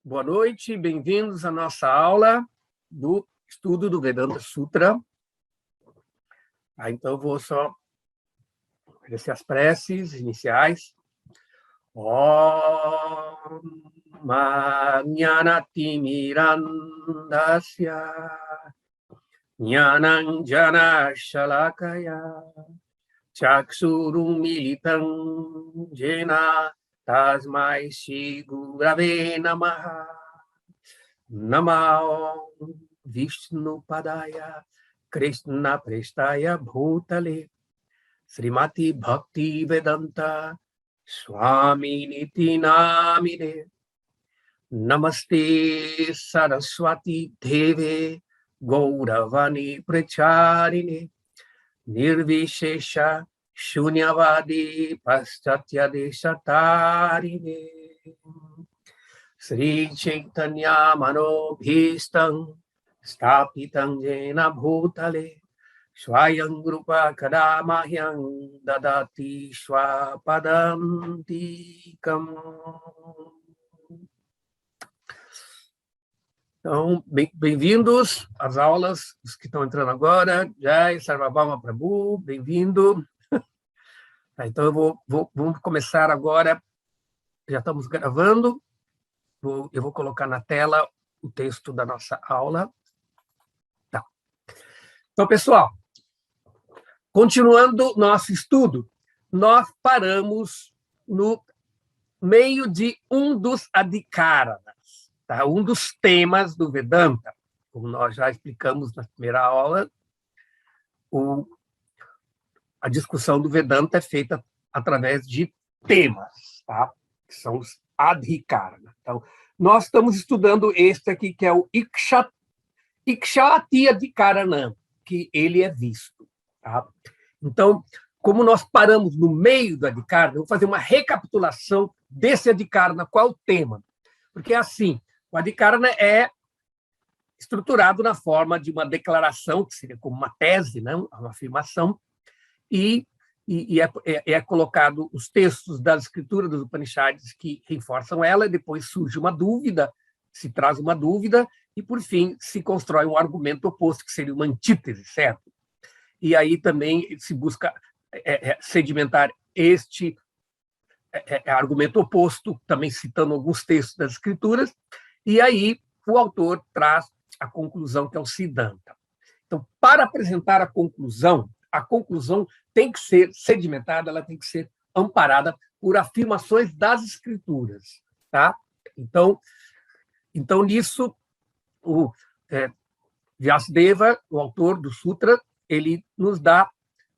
Boa noite, bem-vindos à nossa aula do estudo do Vedanta Sutra. Então, eu vou só oferecer as preces iniciais. Om Jnanatimirandasya Jnananjana Shalakaya Chaksurum Militam Jena Tasmai Shri Gurave Namaha Namah Vishnu Padaya Krishna Prestaya Bhutale Srimati Bhakti Vedanta Swami Niti Namine Namaste Saraswati Deve Gauravani Pracharine Nirvishesha Shunyavadi Paschatya Deshatarine Sri Chaitanya Manobhistam Stapitam Jena Bhutale Swayam Grupa Kadamahyam Dadati Swapadam Tikam. Então, bem-vindos às aulas, os que estão entrando agora. Jai Sarvabhauma Prabhu, bem-vindo. Então, vamos começar agora. Já estamos gravando. Eu vou colocar na tela o texto da nossa aula. Tá. Então, pessoal, continuando nosso estudo, nós paramos no meio de um dos adhikaranas, tá? Um dos temas do Vedanta. Como nós já explicamos na primeira aula, a discussão do Vedanta é feita através de temas, tá? Que são os adhikaranas. Então, nós estamos estudando este aqui, que é o Ikshati Adhikaranam, que ele é visto. Tá? Então, como nós paramos no meio do adhikarana, eu vou fazer uma recapitulação desse adhikarana, qual é o tema. Porque, assim, o adhikarana é estruturado na forma de uma declaração, que seria como uma tese, né? Uma afirmação, e é colocado os textos das escrituras dos Upanishads que reforçam ela, e depois surge uma dúvida, se traz uma dúvida, e, por fim, se constrói um argumento oposto, que seria uma antítese, certo? E aí também se busca sedimentar este argumento oposto, também citando alguns textos das escrituras, e aí o autor traz a conclusão, que é o Siddhanta. Então, para apresentar a conclusão tem que ser sedimentada, ela tem que ser amparada por afirmações das escrituras. Tá? Então nisso, o Vyasadeva, o autor do Sutra, ele nos dá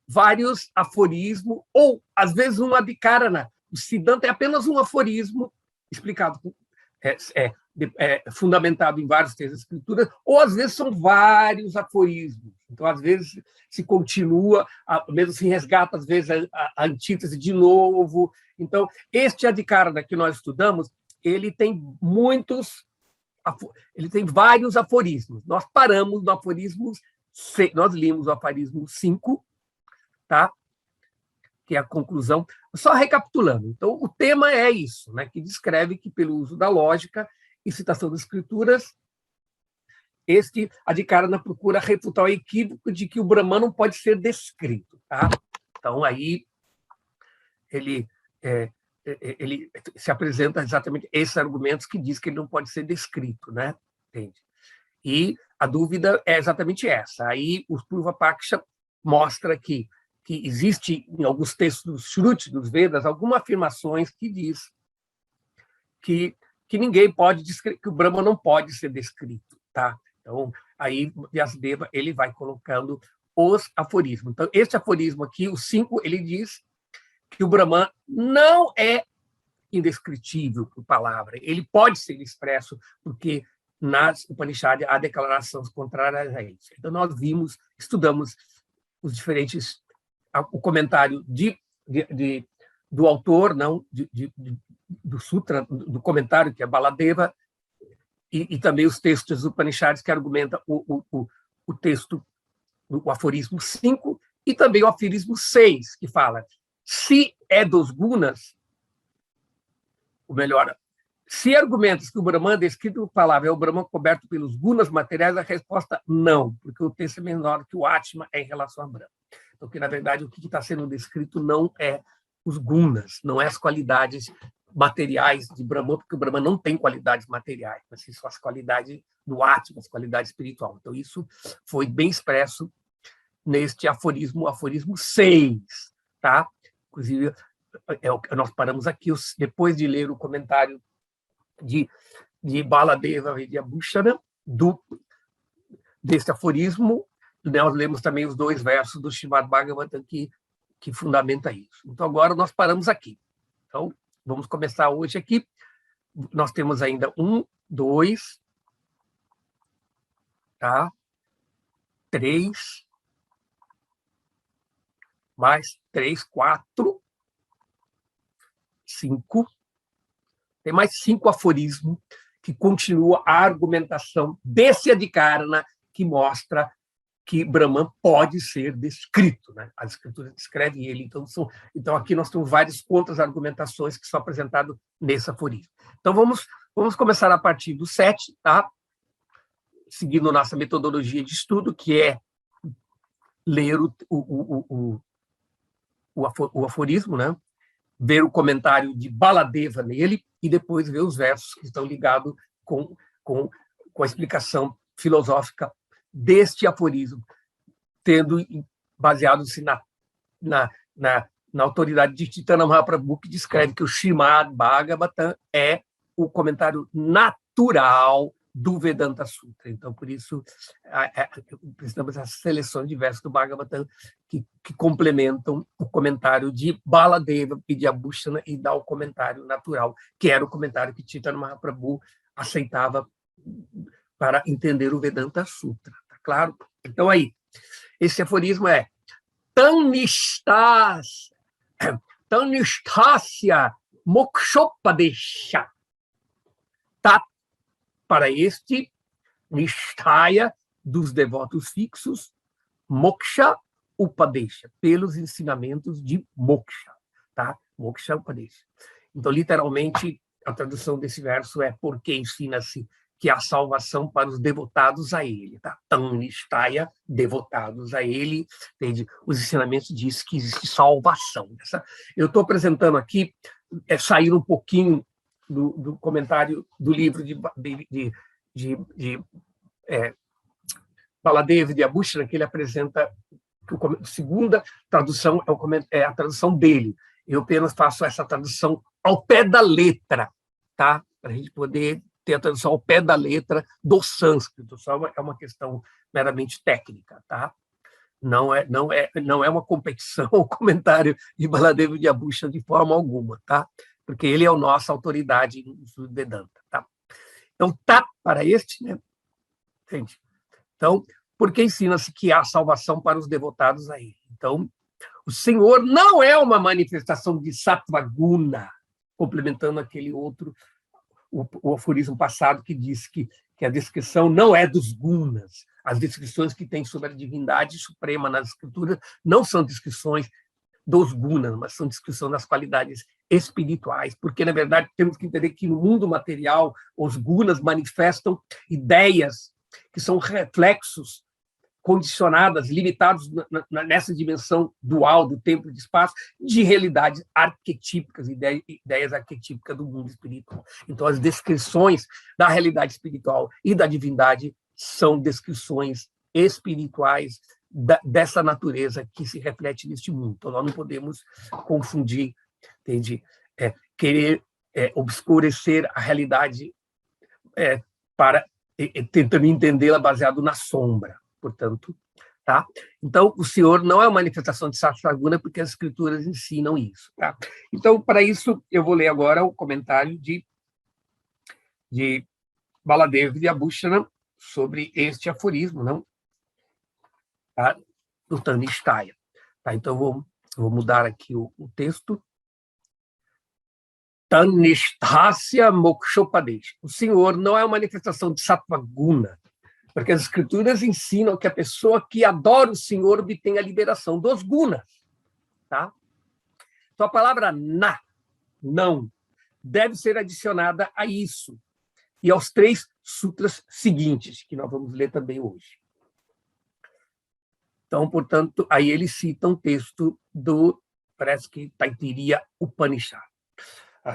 vários aforismos, ou, às vezes, um adhikarana. O Siddhanta é apenas um aforismo explicado, fundamentado em vários textos da escritura, ou, às vezes, são vários aforismos. Então, às vezes, se continua, mesmo se resgata, às vezes, a antítese de novo. Então, este adhikarana que nós estudamos, ele tem vários aforismos. Nós paramos no aforismo, nós limos o aforismo 5, tá? Que é a conclusão. Só recapitulando. Então, o tema é isso, né? Que descreve que, pelo uso da lógica e citação das escrituras, este adhikarana procura refutar o equívoco de que o Brahman não pode ser descrito. Tá? Então, aí, ele se apresenta exatamente esses argumentos que diz que ele não pode ser descrito. Né? Entende? E a dúvida é exatamente essa. Aí, o Purva-paksha mostra que existe, em alguns textos dos Shruti, dos Vedas, algumas afirmações que diz que ninguém pode descrever, que o Brahma não pode ser descrito. Tá? Então, aí, Vyasadeva, ele vai colocando os aforismos. Então, este aforismo aqui, o 5, ele diz que o Brahman não é indescritível por palavra. Ele pode ser expresso, porque nas Upanishads há declarações contrárias a isso. Então, nós estudamos os diferentes... o comentário do autor, não, do Sutra, do comentário, que é Baladeva, e também os textos dos Upanishads que argumentam o texto, o aforismo 5, e também o aforismo 6, que fala: se é dos gunas, ou melhor, Se argumentas que o Brahman descrito por palavra é o Brahman coberto pelos gunas materiais, a resposta não, porque o texto é menor que o Atma é em relação a Brahma. Então, que, na verdade, o que está sendo descrito não é os gunas, não é as qualidades materiais de Brahman, porque o Brahman não tem qualidades materiais, mas sim só as qualidades do Atma, as qualidades espirituais. Então, isso foi bem expresso neste aforismo, aforismo 6, tá? Inclusive, nós paramos aqui, depois de ler o comentário de Baladeva Vidyabhushana, deste aforismo, nós lemos também os 2 versos do Srimad Bhagavatam que fundamenta isso. Então, agora nós paramos aqui. Então, vamos começar hoje aqui. Nós temos ainda 1, 2, tá? 3, mais 3, 4, 5. Tem mais 5 aforismos que continua a argumentação desse Adhikarana que mostra que Brahman pode ser descrito, né? As escrituras descrevem ele. Então, aqui nós temos várias contra-argumentações que são apresentadas nesse aforismo. Então, vamos começar a partir do 7, tá? Seguindo nossa metodologia de estudo, que é ler o aforismo, né? Ver o comentário de Baladeva nele e depois ver os versos que estão ligados com a explicação filosófica deste aforismo, baseado-se na autoridade de Chaitanya Mahaprabhu, que descreve que o Srimad Bhagavatam é o comentário natural do Vedanta Sutra. Então, por isso, precisamos dessas seleções de versos do Bhagavatam que complementam o comentário de Baladeva Vidyabhushana e dá o comentário natural, que era o comentário que Chaitanya Mahaprabhu aceitava para entender o Vedanta Sutra. Tá claro? Então, aí, esse aforismo é Tanishtasya mokshopadesha. Tá? Para este, nishtaya dos devotos fixos, moksha upadesha, pelos ensinamentos de moksha. Tá? Moksha upadesha. Então, literalmente, a tradução desse verso é porque ensina-se que há salvação para os devotados a ele. Tá? Tanistaya, devotados a ele. Entende? Os ensinamentos dizem que existe salvação. Eu estou apresentando aqui, sair um pouquinho do comentário do livro de Baladeva Vidyabhushana, que ele apresenta, a segunda tradução é a tradução dele. Eu apenas faço essa tradução ao pé da letra, tá? Para a gente poder ter a tradução ao pé da letra do sânscrito. Só é uma questão meramente técnica, tá? Não é uma competição o comentário de Baladeva Vidyabhushana de forma alguma, tá? Porque ele é a nossa autoridade no Vedanta, tá? Então, tá para este, né? Entende? Então, porque ensina-se que há salvação para os devotados a ele. Então, o Senhor não é uma manifestação de Sattva Guna, complementando aquele outro, o aforismo passado que diz que a descrição não é dos gunas. As descrições que tem sobre a divindade suprema nas escrituras não são descrições dos gunas, mas são descrições das qualidades espirituais, porque, na verdade, temos que entender que no mundo material os gunas manifestam ideias que são reflexos condicionadas, limitados nessa dimensão dual do tempo e do espaço, de realidades arquetípicas, ideias arquetípicas do mundo espiritual. Então, as descrições da realidade espiritual e da divindade são descrições espirituais dessa natureza que se reflete neste mundo. Então, nós não podemos confundir, entende? Querer obscurecer a realidade tentando entendê-la baseado na sombra. Portanto, tá? Então, o Senhor não é uma manifestação de Sattva Guna, porque as escrituras ensinam isso. Tá? Então, para isso, eu vou ler agora o comentário de Baladeva Vidyabhushana sobre este aforismo, não? Tá? Do Tanistaya. Tá? Então, vou mudar aqui o texto. Tanishtasya mokshopadesha. O Senhor não é uma manifestação de Sattva Guna, porque as escrituras ensinam que a pessoa que adora o Senhor obtém a liberação dos gunas. Tá? Então, a palavra não, deve ser adicionada a isso e aos 3 sutras seguintes, que nós vamos ler também hoje. Então, portanto, aí ele cita um texto parece que Taittiriya Upanishad.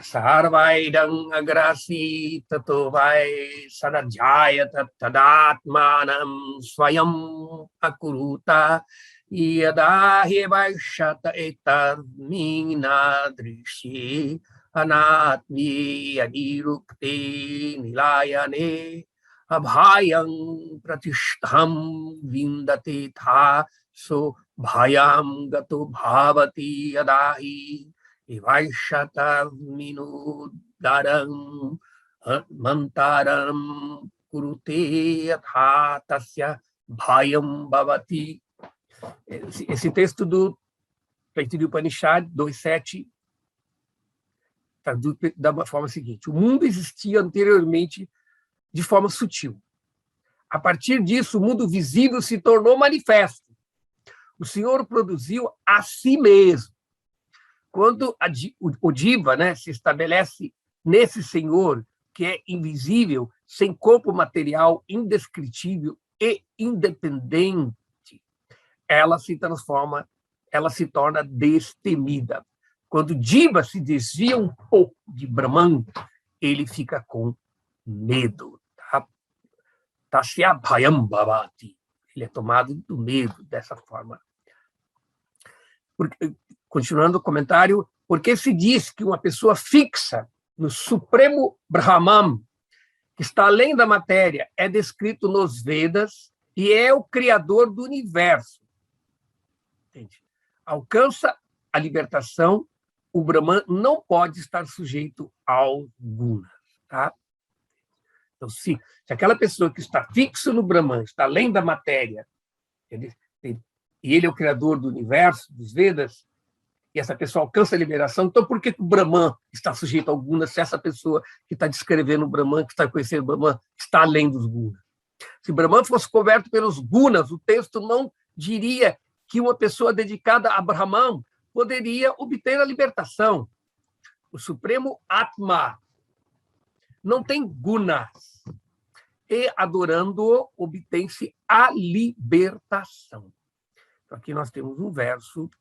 Sarvaidam agrasi tato vai sanajaya tadatmanam swayam akuruta yadahi vaishata etadminadrishi anatmi anirukte nilayane abhayam pratishtham vindate tha so bhayam gato bhavati yadahi Ivaishata minudaram mantaram kurute atha tasya bhayam bhavati. Esse texto do Taittiriya Upanishad 2.7 traduz da forma seguinte: o mundo existia anteriormente de forma sutil. A partir disso, o mundo visível se tornou manifesto. O Senhor produziu a si mesmo. Quando o Diva, né, se estabelece nesse Senhor que é invisível, sem corpo material, indescritível e independente, ela se transforma, ela se torna destemida. Quando Diva se desvia um pouco de Brahman, ele fica com medo. Tasya bhayam bhavati. Ele é tomado do medo dessa forma. Continuando o comentário, porque se diz que uma pessoa fixa no Supremo Brahman, que está além da matéria, é descrito nos Vedas e é o Criador do universo. Entende? Alcança a libertação, o Brahman não pode estar sujeito ao guna. Tá? Então, se aquela pessoa que está fixo no Brahman, está além da matéria, e ele é o Criador do universo, dos Vedas, e essa pessoa alcança a liberação, então por que o Brahman está sujeito ao guna se essa pessoa que está descrevendo o Brahman, que está conhecendo o Brahman, está além dos gunas? Se o Brahman fosse coberto pelos gunas, o texto não diria que uma pessoa dedicada a Brahman poderia obter a libertação. O Supremo Atma não tem gunas, e adorando-o obtém-se a libertação. Então, aqui nós temos um verso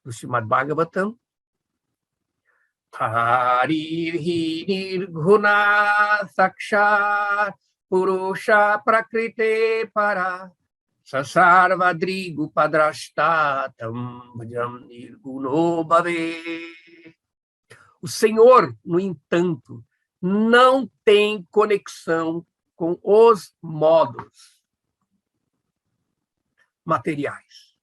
do Srimad Bhagavatam. Harirhi nirguna sakshat purusha prakrite para sasarvadrigu padrashtatam bhajam nirguno bhave. O Senhor, no entanto, não tem conexão com os modos materiais.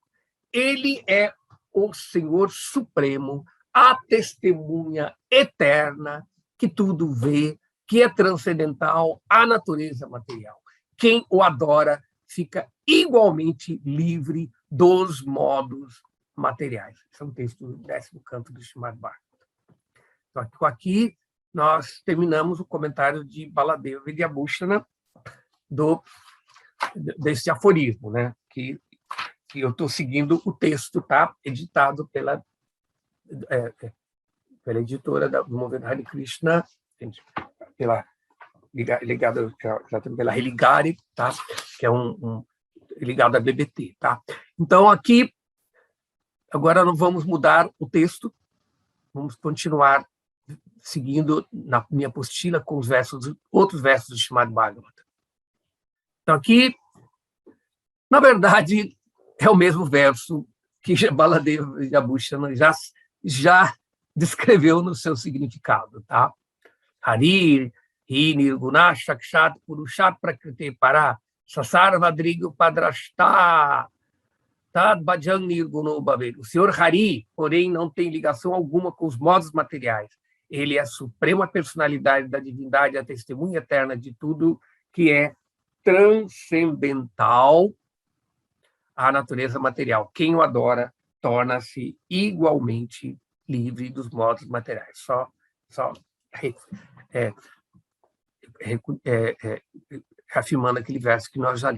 Ele é o Senhor Supremo, a testemunha eterna, que tudo vê, que é transcendental à natureza material. Quem o adora fica igualmente livre dos modos materiais. Esse é um texto do 10º canto do Srimad Bhagavatam. Então, aqui nós terminamos o comentário de Baladeva Vidyabhushana desse aforismo, né? Que eu estou seguindo o texto, tá? Editado pela editora do Movimento Hare Krishna, ligada pela Religare, tá? Que é ligado à BBT, tá? Então, aqui, agora nós vamos mudar o texto, vamos continuar seguindo na minha apostila com os outros versos do Srimad Bhagavatam. Então, aqui, na verdade, é o mesmo verso que Baladeva Vidyabhushana já descreveu no seu significado, tá? Harir, hi nirguna sakshat purushat prakrite para sasarvadrigu padrashta tad bhajam nirguno bhave. O Senhor Hari, porém, não tem ligação alguma com os modos materiais. Ele é a suprema personalidade da divindade, a testemunha eterna de tudo que é transcendental à natureza material. Quem o adora torna-se igualmente livre dos modos materiais. Só afirmando aquele verso que nós já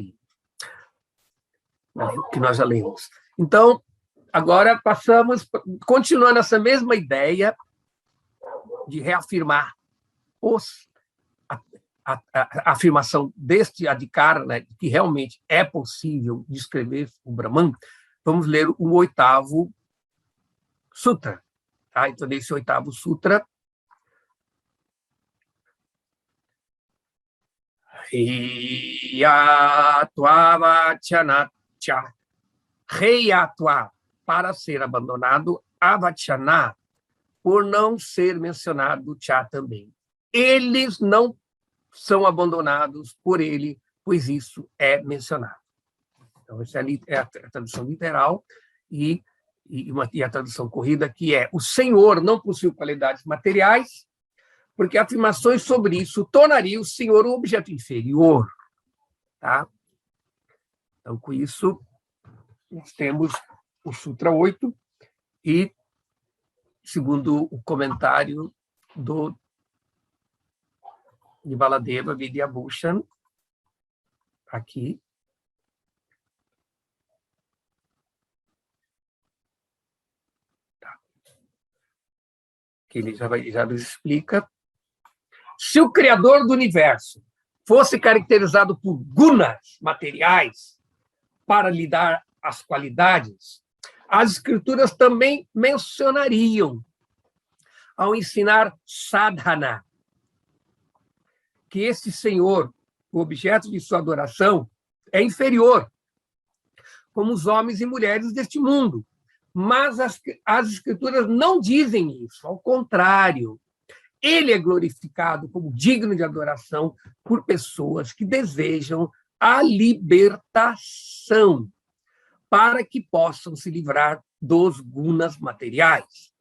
lemos. Então, agora passamos, continuando essa mesma ideia, de reafirmar a afirmação deste Adhikara, que realmente é possível descrever o Brahman, vamos ler o 8º Sutra. Tá? Então, nesse 8º Sutra, Heyatva vachanacha, Heyatva, para ser abandonado, avachana, por não ser mencionado cha também. Eles não são abandonados por ele, pois isso é mencionado. Então, essa é a tradução literal e a tradução corrida, que é: o Senhor não possui qualidades materiais, porque afirmações sobre isso tornariam o Senhor um objeto inferior. Tá? Então, com isso, nós temos o Sutra 8 e, segundo o comentário de Baladeva Vidyabhushan, aqui, tá, que ele já nos explica. Se o Criador do Universo fosse caracterizado por gunas materiais para lhe dar as qualidades, as Escrituras também mencionariam, ao ensinar sadhana, que esse Senhor, o objeto de sua adoração, é inferior, como os homens e mulheres deste mundo. Mas as Escrituras não dizem isso, ao contrário. Ele é glorificado como digno de adoração por pessoas que desejam a libertação, para que possam se livrar dos gunas materiais.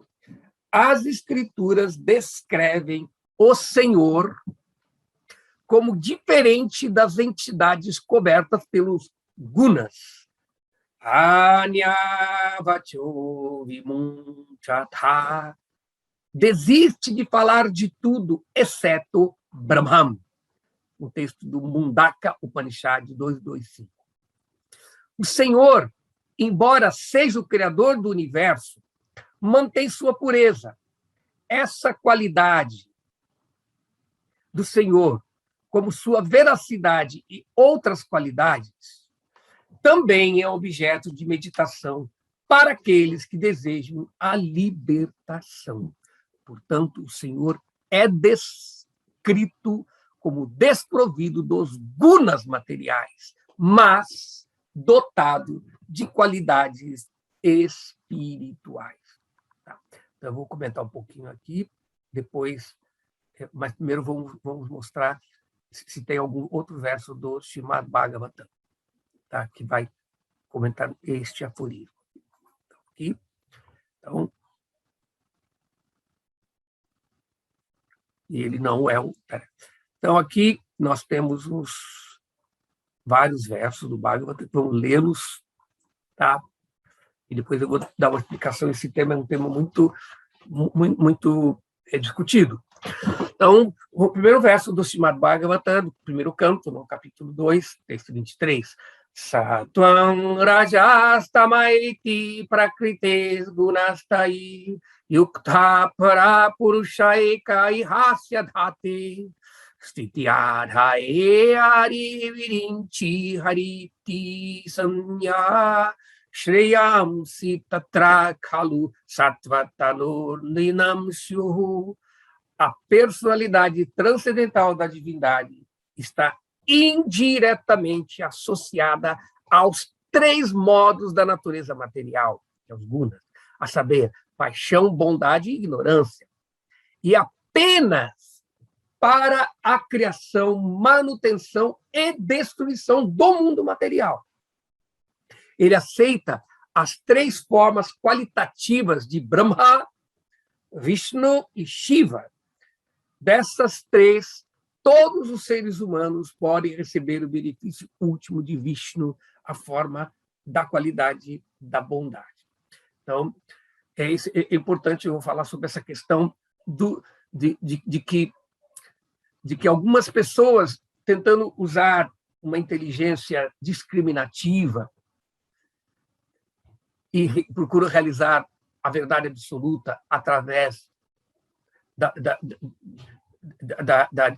As Escrituras descrevem o Senhor como diferente das entidades cobertas pelos gunas. Anyavacho vimunchatha. Desiste de falar de tudo, exceto Brahman. O texto do Mundaka Upanishad 2.2.5. O Senhor, embora seja o Criador do universo, mantém sua pureza. Essa qualidade do Senhor, como sua veracidade e outras qualidades, também é objeto de meditação para aqueles que desejam a libertação. Portanto, o Senhor é descrito como desprovido dos gunas materiais, mas dotado de qualidades espirituais. Tá? Então, eu vou comentar um pouquinho aqui, depois, mas primeiro vamos mostrar se tem algum outro verso do Srimad Bhagavatam, tá? Que vai comentar este aforismo. Aqui. Então, e ele não é o... Então, aqui nós temos vários versos do Bhagavatam, vamos lê-los, tá? E depois eu vou dar uma explicação. Esse tema é um tema muito discutido. Então, o primeiro verso do Srimad Bhagavatam, do primeiro canto, no capítulo 2, texto 23. Satvam rajastamaiti prakrites gunastai yukta para purushaika ihasya dhati sthityadhaye hari virinchi hariti sanya shreyamsi tatra khalu sattvatanur linam syuhu. A personalidade transcendental da divindade está indiretamente associada aos 3 modos da natureza material, que é os gunas, a saber, paixão, bondade e ignorância. E apenas para a criação, manutenção e destruição do mundo material. Ele aceita as 3 formas qualitativas de Brahma, Vishnu e Shiva. Dessas 3, todos os seres humanos podem receber o benefício último de Vishnu, a forma da qualidade da bondade. Então, é importante eu falar sobre essa questão de que algumas pessoas, tentando usar uma inteligência discriminativa e procuram realizar a verdade absoluta através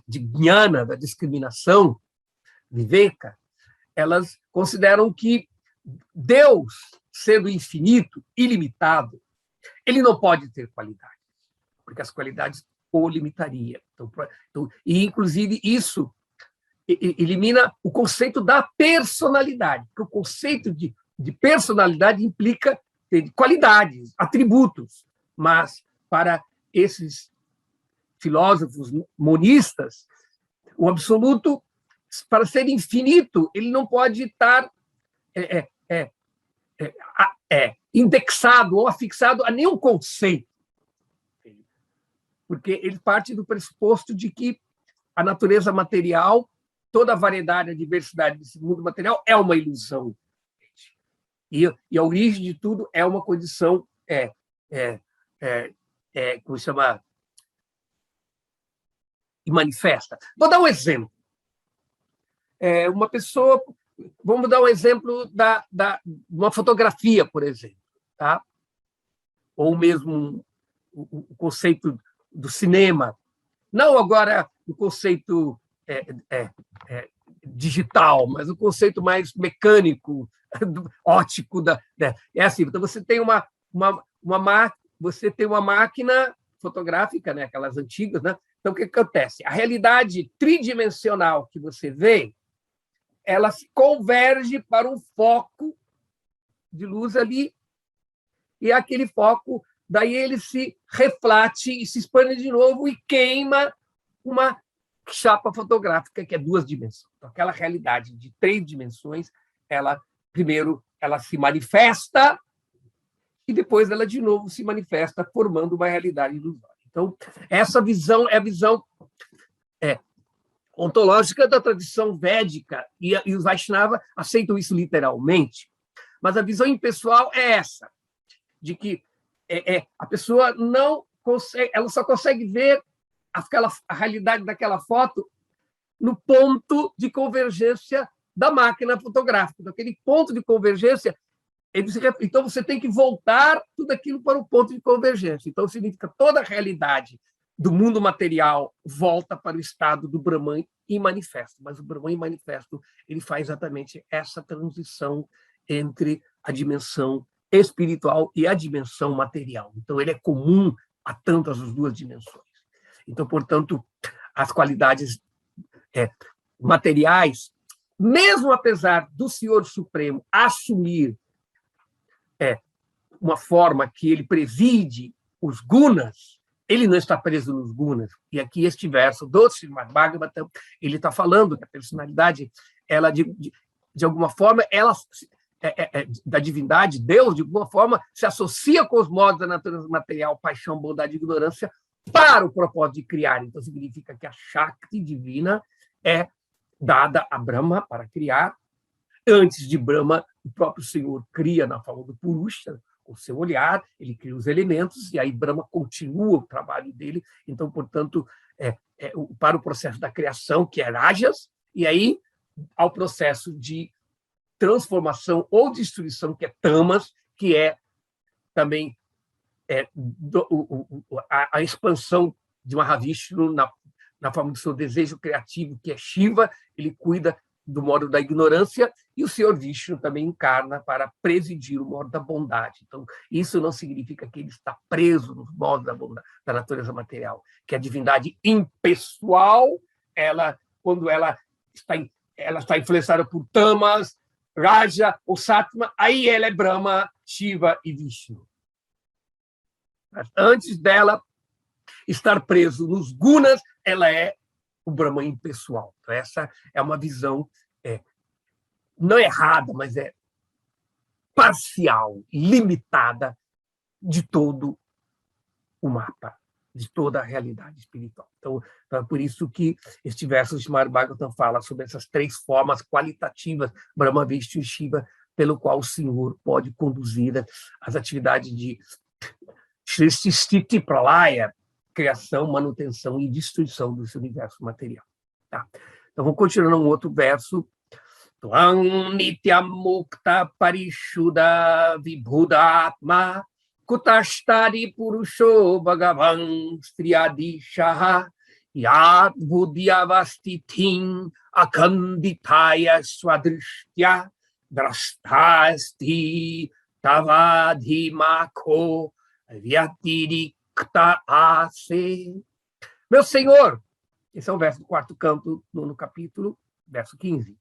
de jnana, da discriminação, viveka, elas consideram que Deus, sendo infinito, ilimitado, ele não pode ter qualidade, porque as qualidades o limitaria. E, inclusive, isso elimina o conceito da personalidade, porque o conceito de personalidade implica qualidades, atributos, mas para esses filósofos monistas, o absoluto, para ser infinito, ele não pode estar indexado ou afixado a nenhum conceito, porque ele parte do pressuposto de que a natureza material, toda a variedade, a diversidade desse mundo material é uma ilusão. E a origem de tudo é uma condição, como se chama, manifesta. Vou dar um exemplo. Uma pessoa, vamos dar um exemplo de uma fotografia, por exemplo, tá? Ou mesmo o conceito do cinema, não agora o conceito digital, mas o conceito mais mecânico, óptico é assim. Então você tem você tem uma máquina fotográfica, né, aquelas antigas, né? Então o que acontece? A realidade tridimensional que você vê, ela se converge para um foco de luz ali, e aquele foco, daí ele se reflete e se expande de novo e queima uma chapa fotográfica que é 2 dimensões. Então, aquela realidade de 3 dimensões, primeiro ela se manifesta e depois ela de novo se manifesta, formando uma realidade ilusória. Então, essa visão é a visão ontológica da tradição védica, e os Vaishnava aceitam isso literalmente, mas a visão impessoal é essa, de que a pessoa não consegue, ela só consegue ver a realidade daquela foto no ponto de convergência da máquina fotográfica. Aquele ponto de convergência, então você tem que voltar tudo aquilo para o ponto de convergência. Então significa toda a realidade do mundo material volta para o estado do Brahman imanifesto. Mas o Brahman imanifesto, ele faz exatamente essa transição entre a dimensão espiritual e a dimensão material. Então ele é comum a tantas as 2 dimensões. Então, portanto, as qualidades materiais, mesmo apesar do Senhor Supremo assumir uma forma que ele preside os gunas, ele não está preso nos gunas. E aqui este verso do Srimad Bhagavatam, ele está falando que a personalidade, ela de alguma forma, ela da divindade, Deus, de alguma forma, se associa com os modos da natureza material, paixão, bondade e ignorância, para o propósito de criar. Então, significa que a Shakti divina é dada a Brahma para criar. Antes de Brahma, o próprio Senhor cria na forma do Purusha, com o seu olhar, ele cria os elementos, e aí Brahma continua o trabalho dele. Então, portanto, para o processo da criação, que é Rajas, e aí ao processo de transformação ou destruição, que é Tamas, que é também a expansão de Mahavishnu na forma do seu desejo criativo, que é Shiva. Ele cuida do modo da ignorância, e o Senhor Vishnu também encarna para presidir o modo da bondade. Então, isso não significa que ele está preso nos modos da bondade, da natureza material, que a divindade impessoal, quando ela está influenciada por Tamas, Raja ou Sattva, aí ela é Brahma, Shiva e Vishnu. Mas antes dela estar preso nos gunas, ela é o Brahman impessoal. Então, essa é uma visão não errada, mas parcial, limitada de todo o mapa, de toda a realidade espiritual. Então é por isso que este verso de Srimad Bhagavatam fala sobre essas 3 formas qualitativas, Brahma, Vishnu e Shiva, pelo qual o Senhor pode conduzir as atividades de Srishti, Sthiti, Pralaya, criação, manutenção e destruição desse universo material. Tá? Então, vamos continuar um outro verso. Tvam Nitya Mukta Parishuddha Vibhudatma Kutashtari Purusho Bhagavan Striyadishaha Yad Buddhyavastitim Akanditaya Swadrishtya Drastasti Tavadhimako Vyatirikta Ase. Meu Senhor, esse é o verso do 4º canto, 9º capítulo, verso 15.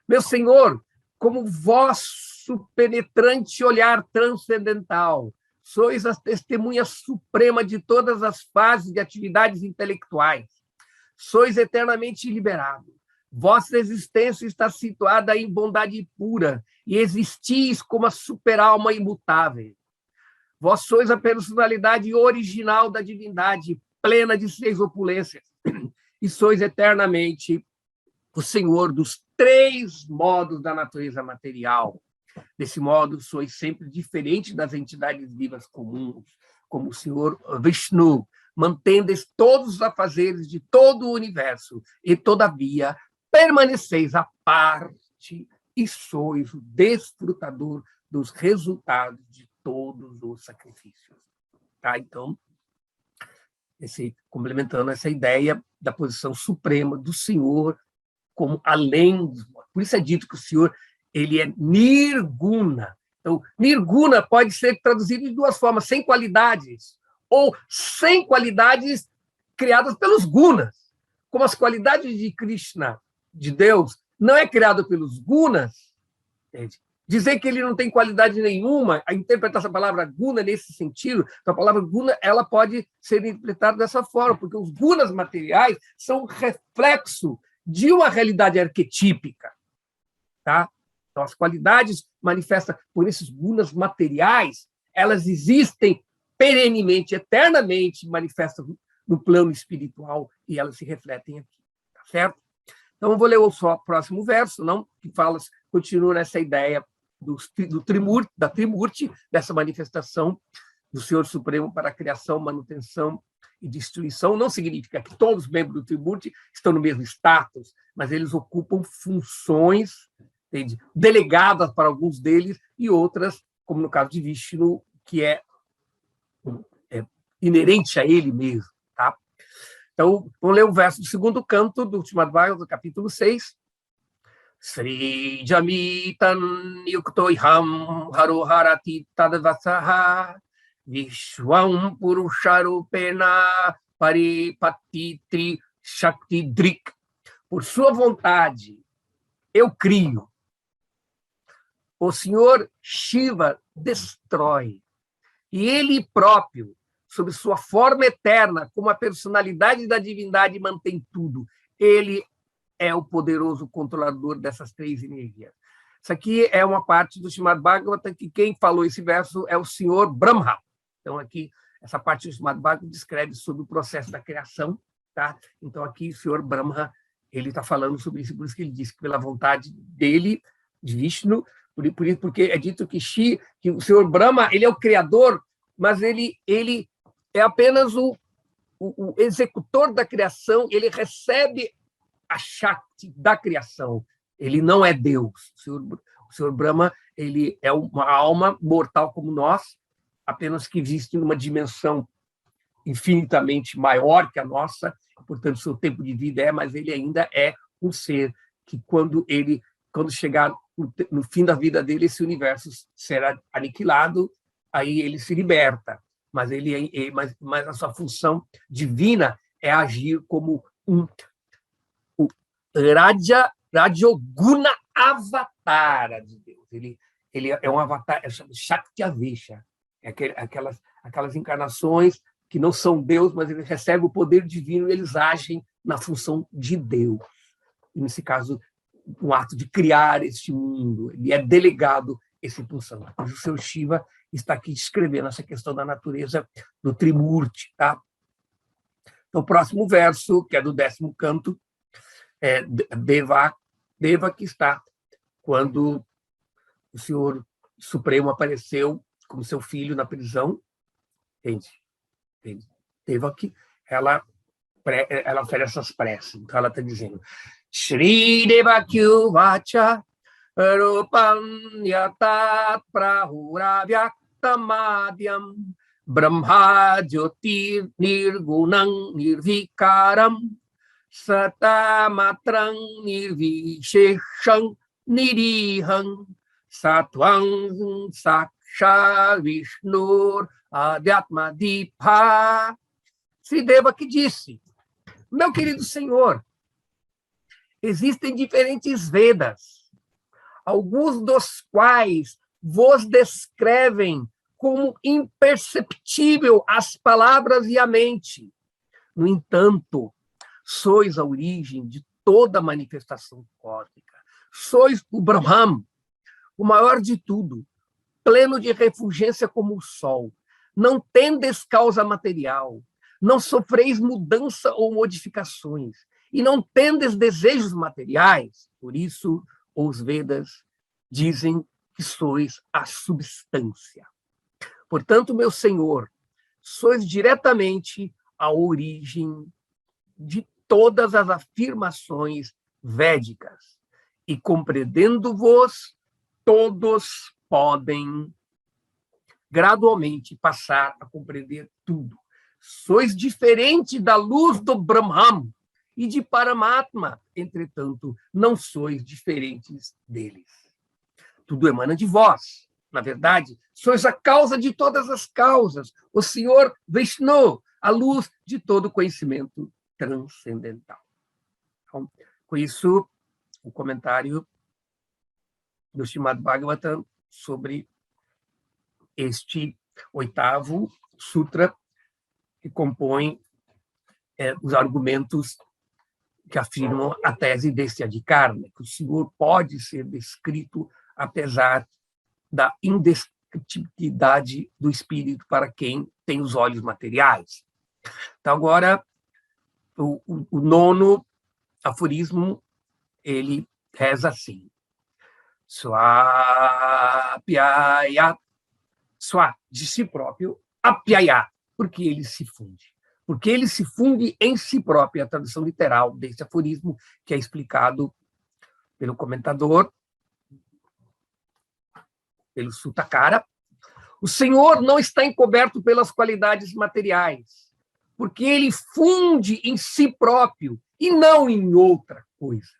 Meu Senhor, como vosso penetrante olhar transcendental, sois a testemunha suprema de todas as fases de atividades intelectuais. Sois eternamente liberado. Vossa existência está situada em bondade pura e existis como a superalma imutável. Vós sois a personalidade original da divindade, plena de 6 opulências, e sois eternamente o Senhor dos 3 modos da natureza material. Desse modo, sois sempre diferente das entidades vivas comuns, como o Senhor Vishnu, mantendes todos os afazeres de todo o universo, e, todavia, permaneceis à parte e sois o desfrutador dos resultados de todos os sacrifícios. Tá? Então, complementando essa ideia da posição suprema do Senhor como além. Por isso é dito que o Senhor ele é nirguna. Então, nirguna pode ser traduzido de 2 formas, sem qualidades, ou sem qualidades criadas pelos gunas. Como as qualidades de Krishna, de Deus, não é criado pelos gunas, entende? Dizer que ele não tem qualidade nenhuma, a interpretar essa palavra guna nesse sentido, a palavra guna ela pode ser interpretada dessa forma, porque os gunas materiais são reflexo de uma realidade arquetípica. Tá? Então, as qualidades manifestas por esses gunas materiais, elas existem perenemente, eternamente, manifestas no plano espiritual e elas se refletem aqui. Tá certo? Então, eu vou ler o próximo verso, não? Que fala, continua nessa ideia do Trimurti, da Trimurti, dessa manifestação do Senhor Supremo para a criação, manutenção e destruição. Não significa que todos os membros do Trimurti estão no mesmo status, mas eles ocupam funções, entende? Delegadas para alguns deles e outras, como no caso de Vishnu, que é inerente a ele mesmo. Tá? Então, vamos ler o verso do 2º canto do Srimad Bhagavatam, do capítulo 6. Sri Jamitan Yuktoiham Haroharati Tadvasaha Vishwam Purusharupena Paripatitri Shaktidrik. Por sua vontade, eu crio. O Senhor Shiva destrói. E ele próprio, sob sua forma eterna, como a personalidade da divindade, mantém tudo. Ele é o poderoso controlador dessas 3 energias. Isso aqui é uma parte do Srimad Bhagavatam que quem falou esse verso é o Senhor Brahma. Então, aqui, essa parte do Srimad Bhagavatam descreve sobre o processo da criação. Tá? Então, aqui, o Senhor Brahma ele está falando sobre isso, por isso que ele diz que pela vontade dele, de Vishnu, porque é dito que o Senhor Brahma ele é o criador, mas ele é apenas o executor da criação, ele recebe a Shakti da criação. Ele não é Deus. O Senhor Brahma ele é uma alma mortal como nós, apenas que existe numa dimensão infinitamente maior que a nossa, portanto, seu tempo de vida mas ele ainda é um ser que, quando chegar no fim da vida dele, esse universo será aniquilado, aí ele se liberta. Mas mas a sua função divina é agir como o Rajoguna Avatara de Deus. Ele é um avatar, é chamado Shakti-avesha. Aquelas encarnações que não são Deus, mas eles recebem o poder divino e eles agem na função de Deus. E, nesse caso, um ato de criar este mundo. Ele é delegado essa função. Mas o seu Shiva está aqui descrevendo essa questão da natureza do Trimurti. Tá? Então, o próximo verso, que é do 10º canto, é Deva que está quando o Senhor Supremo apareceu como seu filho na prisão. Entende? Deva que ela oferece essas preces. Então, ela está dizendo Shri Devakyu Vacha Rupam Yatat Prahuravyak Vyaktamadhyam Brahma Jyotir Nirgunam Nirvikaram Satamatrang Nirvisheshang Niriham Satvang Saksha Vishnur Adhyatma Dipa. Srideva que disse: meu querido senhor, existem diferentes Vedas, alguns dos quais vos descrevem como imperceptível as palavras e a mente. No entanto, sois a origem de toda manifestação cósmica. Sois o Brahman, o maior de tudo, pleno de refulgência como o sol. Não tendes causa material, não sofreis mudança ou modificações, e não tendes desejos materiais. Por isso, os Vedas dizem que sois a substância. Portanto, meu senhor, sois diretamente a origem de todas as afirmações védicas, e compreendendo-vos, todos podem gradualmente passar a compreender tudo. Sois diferente da luz do Brahman e de Paramatma, entretanto, não sois diferentes deles. Tudo emana de vós. Na verdade, sois a causa de todas as causas, o Senhor Vishnu, a luz de todo conhecimento transcendental. Então, com isso, o comentário do Srimad Bhagavatam sobre este 8º sutra, que compõe os argumentos que afirmam a tese deste Adhikarma, que o Senhor pode ser descrito apesar da indescritibilidade do espírito para quem tem os olhos materiais. Então, agora, o 9º aforismo, ele reza assim: Swapyaya, Swa, de si próprio, Apyaya, porque ele se funde. Porque ele se funde em si próprio, é a tradução literal deste aforismo, que é explicado pelo comentador, pelo Sutakara. O Senhor não está encoberto pelas qualidades materiais, porque ele funde em si próprio e não em outra coisa.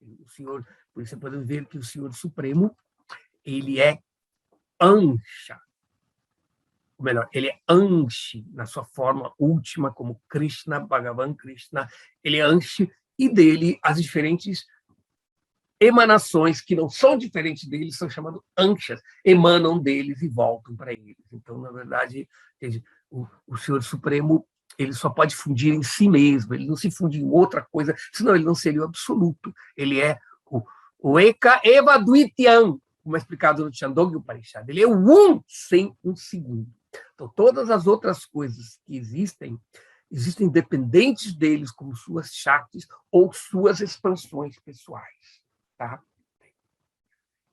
O Senhor, por isso você pode ver que o Senhor Supremo, ele é Ansha, ou melhor, ele é Anshi na sua forma última, como Krishna, Bhagavan Krishna, ele é Anshi, e dele as diferentes emanações que não são diferentes deles são chamadas Anshas, emanam deles e voltam para eles. Então, na verdade, o Senhor Supremo, ele só pode fundir em si mesmo, ele não se funde em outra coisa, senão ele não seria o absoluto. Ele é o Eka Eva Dvitiyam, como é explicado no Chandogya Upanishad. Ele é o um sem um segundo. Então, todas as outras coisas que existem dependentes deles, como suas shaktis ou suas expansões pessoais. Tá?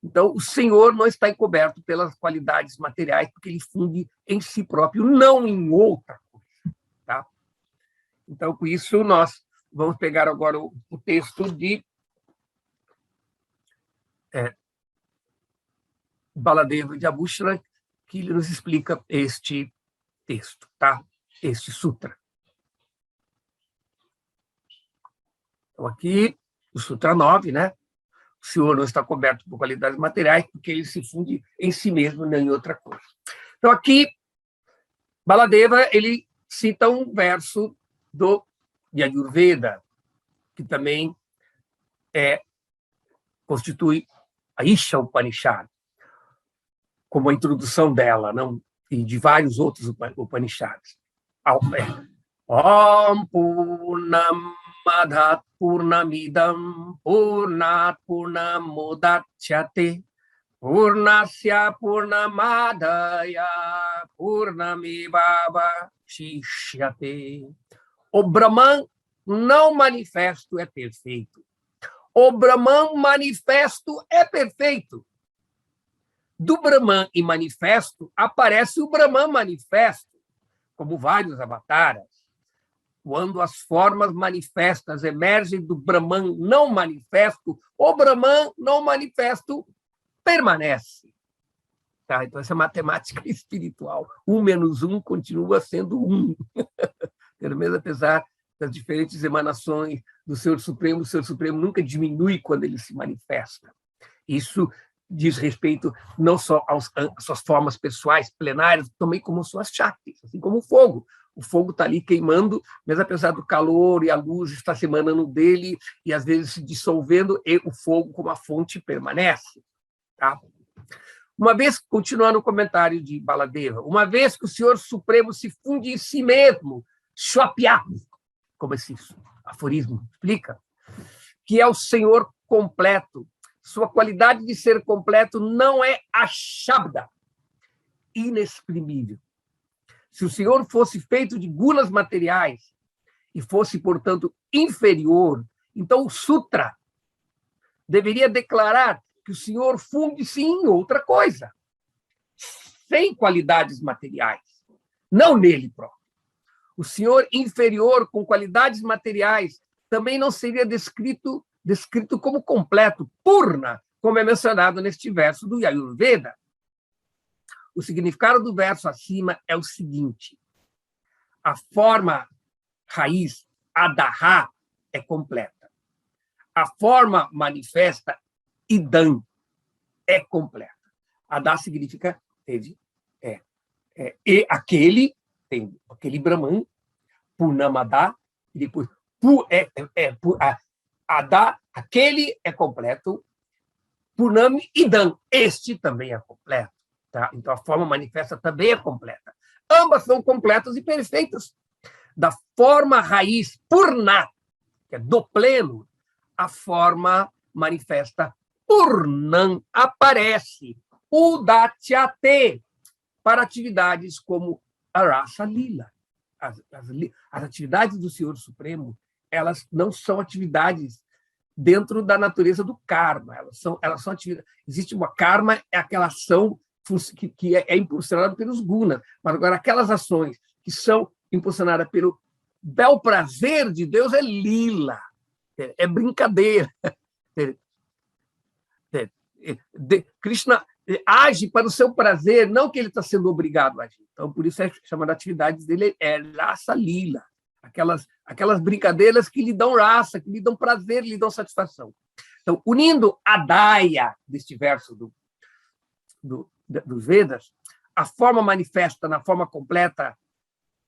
Então, o Senhor não está encoberto pelas qualidades materiais, porque ele funde em si próprio, não em outra coisa. Tá? Então, com isso, nós vamos pegar agora o texto de Baladeva de Abhushra, que nos explica este texto, tá? Este sutra. Então, aqui, o Sutra 9, né? O Senhor não está coberto por qualidades materiais, porque ele se funde em si mesmo, nem em outra coisa. Então, aqui, Baladeva, ele cita um verso de Ayurveda, que também constitui a Isha Upanishad, como a introdução dela, não? E de vários outros Upanishads. Om Purnamadat Purnamidam Purnat Purnamudachyate Purnasya Purnamadaya Purnamivava Shishyate. O Brahman não manifesto é perfeito. O Brahman manifesto é perfeito. Do Brahman e manifesto aparece o Brahman manifesto, como vários avataras. Quando as formas manifestas emergem do Brahman não manifesto, o Brahman não manifesto permanece. Tá? Então, essa é matemática espiritual. 1 menos 1 continua sendo 1. Pelo menos, apesar das diferentes emanações do Senhor Supremo, o Senhor Supremo nunca diminui quando ele se manifesta. Isso diz respeito não só às suas formas pessoais, plenárias, também como suas Shaktis, assim como o fogo. O fogo está ali queimando, mas apesar do calor e a luz está se emanando dele e às vezes se dissolvendo, e o fogo como a fonte permanece. Tá? Uma vez, continuando o comentário de Baladeva, uma vez que o Senhor Supremo se funde em si mesmo, Shwapyat, como esse aforismo explica, que é o Senhor completo. Sua qualidade de ser completo não é a Shabda, inexprimível. Se o Senhor fosse feito de gunas materiais e fosse, portanto, inferior, então o Sutra deveria declarar que o Senhor funde-se em outra coisa, sem qualidades materiais, não nele próprio. O Senhor inferior, com qualidades materiais, também não seria descrito como completo, Purna, como é mencionado neste verso do Ayurveda. O significado do verso acima é o seguinte: a forma raiz, Adaha, é completa. A forma manifesta, Idam, é completa. Adá significa teve, e aquele, tem aquele Brahman, Purnamada, e depois Adá, aquele é completo, Purnami Idam, este também é completo. Tá? Então, a forma manifesta também é completa. Ambas são completas e perfeitas. Da forma raiz Purna, que é do pleno, a forma manifesta Purnam aparece, Udatyate, para atividades como a Rasa Lila. As atividades do Senhor Supremo, elas não são atividades dentro da natureza do karma, elas são atividades. Existe uma karma, é aquela ação que é impulsionada pelos gunas, mas agora aquelas ações que são impulsionadas pelo bel prazer de Deus é lila, é brincadeira. Krishna age para o seu prazer, não que ele está sendo obrigado a agir. Então, por isso é chamada atividades dele é raça lila, aquelas brincadeiras que lhe dão raça, que lhe dão prazer, lhe dão satisfação. Então, unindo a Daya deste verso dos Vedas, a forma manifesta na forma completa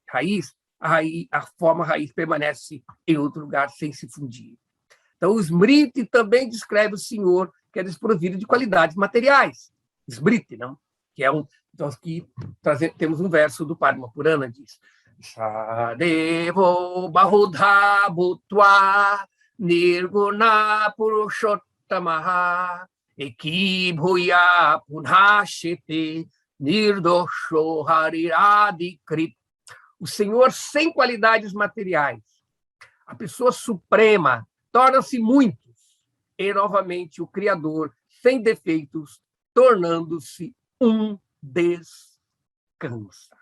raiz, a forma raiz permanece em outro lugar sem se fundir. Então, o Smriti também descreve o Senhor que é desprovido de qualidades materiais. Smriti, não? Que é então, aqui temos um verso do Padma Purana, diz: Sadevo bahudha bhutva nirguna purushottamaha eki bhuya punhashite nirdosho hariradi-krit. O Senhor sem qualidades materiais, a pessoa suprema, torna-se muitos, e novamente o Criador, sem defeitos, tornando-se um descansa.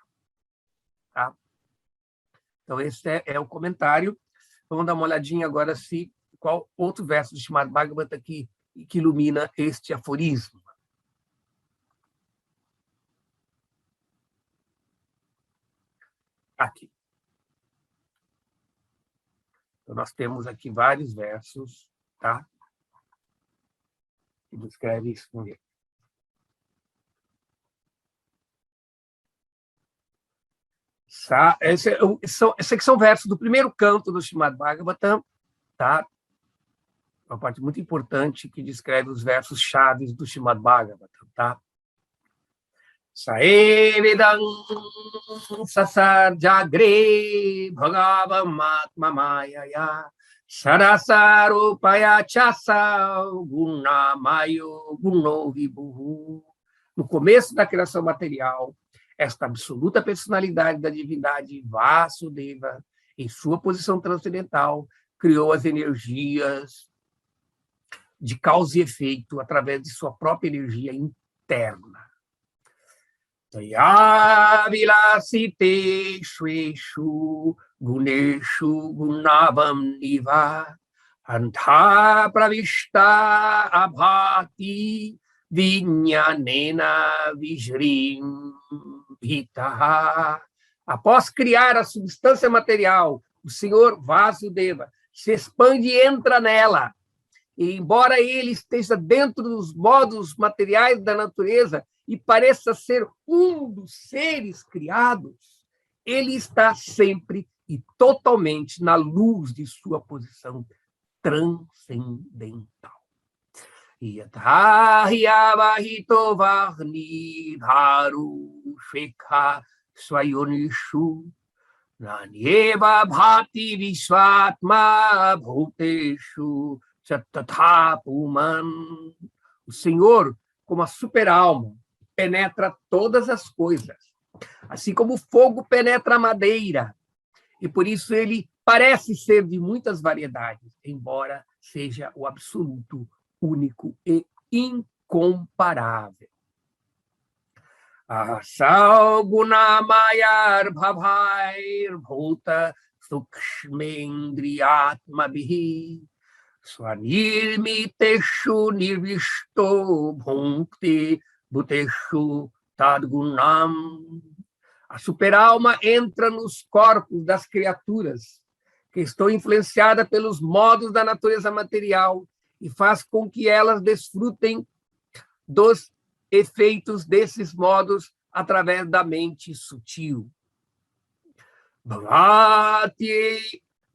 Tá? Então, esse é o comentário. Vamos dar uma olhadinha agora qual outro verso do Srimad Bhagavata que ilumina este aforismo. Aqui. Então, nós temos aqui vários versos, tá? Que descreve isso. Esses aqui são versos do primeiro canto do Srimad Bhagavatam, tá? Uma parte muito importante que descreve os versos chaves do Srimad Bhagavatam, tá? Saevedam sasar jagre bhagavam atma mayaya sarasarupaya chasa gunamayo guno vibhu. No começo da criação material, esta absoluta personalidade da divindade Vasudeva, em sua posição transcendental, criou as energias de causa e efeito através de sua própria energia interna. Tayavilasite shveshu guneshu gunavam niva anta pravishta abhati Vinyanena Vijrim Hitaha. Após criar a substância material, o Senhor Vasudeva se expande e entra nela. E, embora ele esteja dentro dos modos materiais da natureza e pareça ser um dos seres criados, ele está sempre e totalmente na luz de sua posição transcendental. Yathahyavahito varni dharu shekha swayonishu nanyeva bhati visvatma bhuteshu chattathapuman. O Senhor, como a super-alma, penetra todas as coisas, assim como o fogo penetra a madeira, e por isso ele parece ser de muitas variedades, embora seja o absoluto, único e incomparável. Asau gunamayar bhavair bhuta sukshmendriyatma bihi swanirmiteshu nirvisto bhunkti bhuteshu tadgunam. A superalma entra nos corpos das criaturas que estão influenciadas pelos modos da natureza material e faz com que elas desfrutem dos efeitos desses modos através da mente sutil.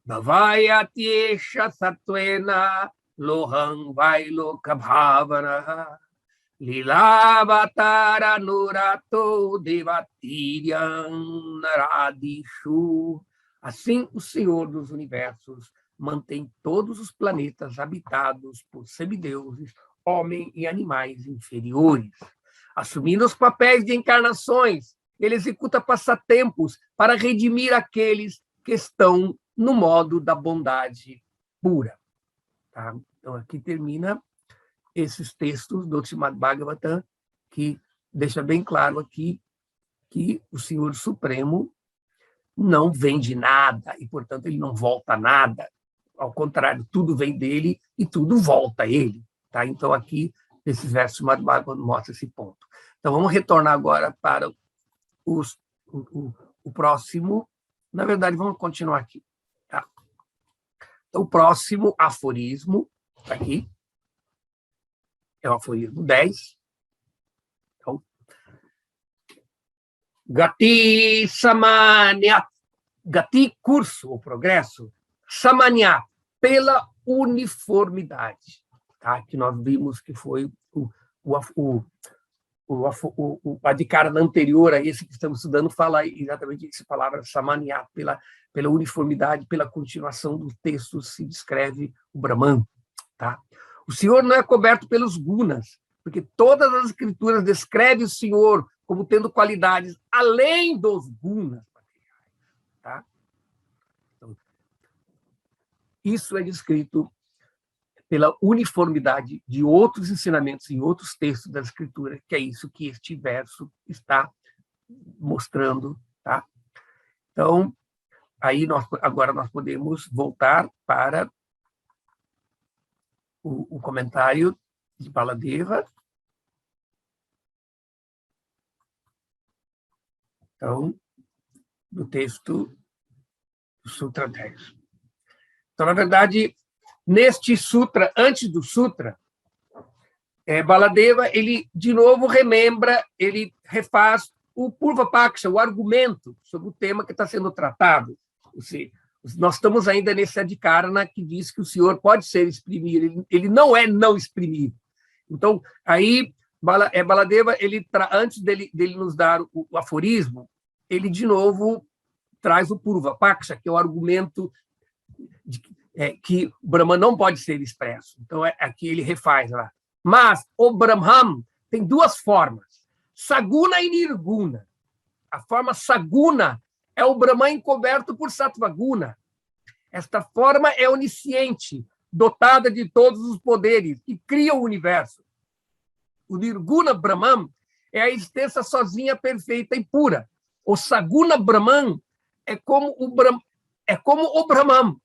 Bhavayatyesha satvena loham vailoka bhavana lilavatara nurato devatiryam naradishu. Assim, o Senhor dos Universos mantém todos os planetas habitados por semideuses, homens e animais inferiores. Assumindo os papéis de encarnações, ele executa passatempos para redimir aqueles que estão no modo da bondade pura. Tá? Então, aqui termina esses textos do Srimad Bhagavatam, que deixa bem claro aqui que o Senhor Supremo não vem de nada e, portanto, ele não volta a nada. Ao contrário, tudo vem dele e tudo volta a ele. Tá? Então, aqui, nesse verso, o Srimad Bhagavatam mostra esse ponto. Então, vamos retornar agora para o próximo. Na verdade, vamos continuar aqui. Tá? Então, o próximo aforismo, tá aqui, é o aforismo 10. Então, Gati Samanya, Gati, curso, o progresso, Samanya, pela uniformidade, tá? Que nós vimos que foi a Adhikara anterior a esse que estamos estudando, fala exatamente essa palavra Samanya, pela uniformidade, pela continuação do texto se descreve o Brahman. Tá? O Senhor não é coberto pelos gunas, porque todas as escrituras descrevem o Senhor como tendo qualidades além dos gunas materiais. Tá? Então, isso é descrito pela uniformidade de outros ensinamentos em outros textos da Escritura, que é isso que este verso está mostrando. Tá? Então, aí agora nós podemos voltar para o comentário de Baladeva. Então, do texto do Sutra 10. Então, na verdade, neste sutra, antes do sutra, Baladeva, ele de novo remembra, ele refaz o Purva Paksha, o argumento sobre o tema que está sendo tratado. Ou seja, nós estamos ainda nesse Adhikarana que diz que o Senhor pode ser exprimido, ele não é não exprimido. Então, aí, Baladeva, antes dele nos dar o aforismo, ele de novo traz o Purva Paksha, que é o argumento que o Brahman não pode ser expresso. Então, aqui ele refaz lá. Mas o Brahman tem duas formas, Saguna e Nirguna. A forma Saguna é o Brahman encoberto por Sattvaguna. Esta forma é onisciente, dotada de todos os poderes, e cria o universo. O Nirguna Brahman é a existência sozinha, perfeita e pura. O Saguna Brahman é como o Brahman,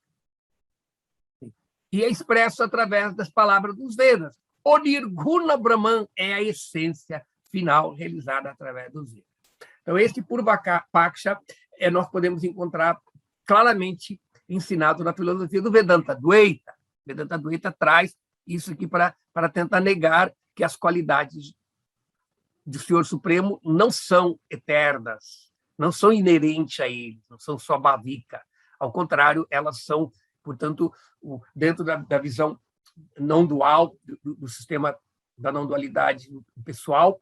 e é expresso através das palavras dos Vedas. o Nirguna Brahman é a essência final realizada através dos Vedas. Então, esse Purva-paksha nós podemos encontrar claramente ensinado na filosofia do Vedanta Dvaita. Vedanta Dvaita traz isso aqui para tentar negar que as qualidades do Senhor Supremo não são eternas, não são inerentes a ele, não são só bhavika. Ao contrário, elas são, portanto, dentro da visão não dual, do sistema da não dualidade pessoal,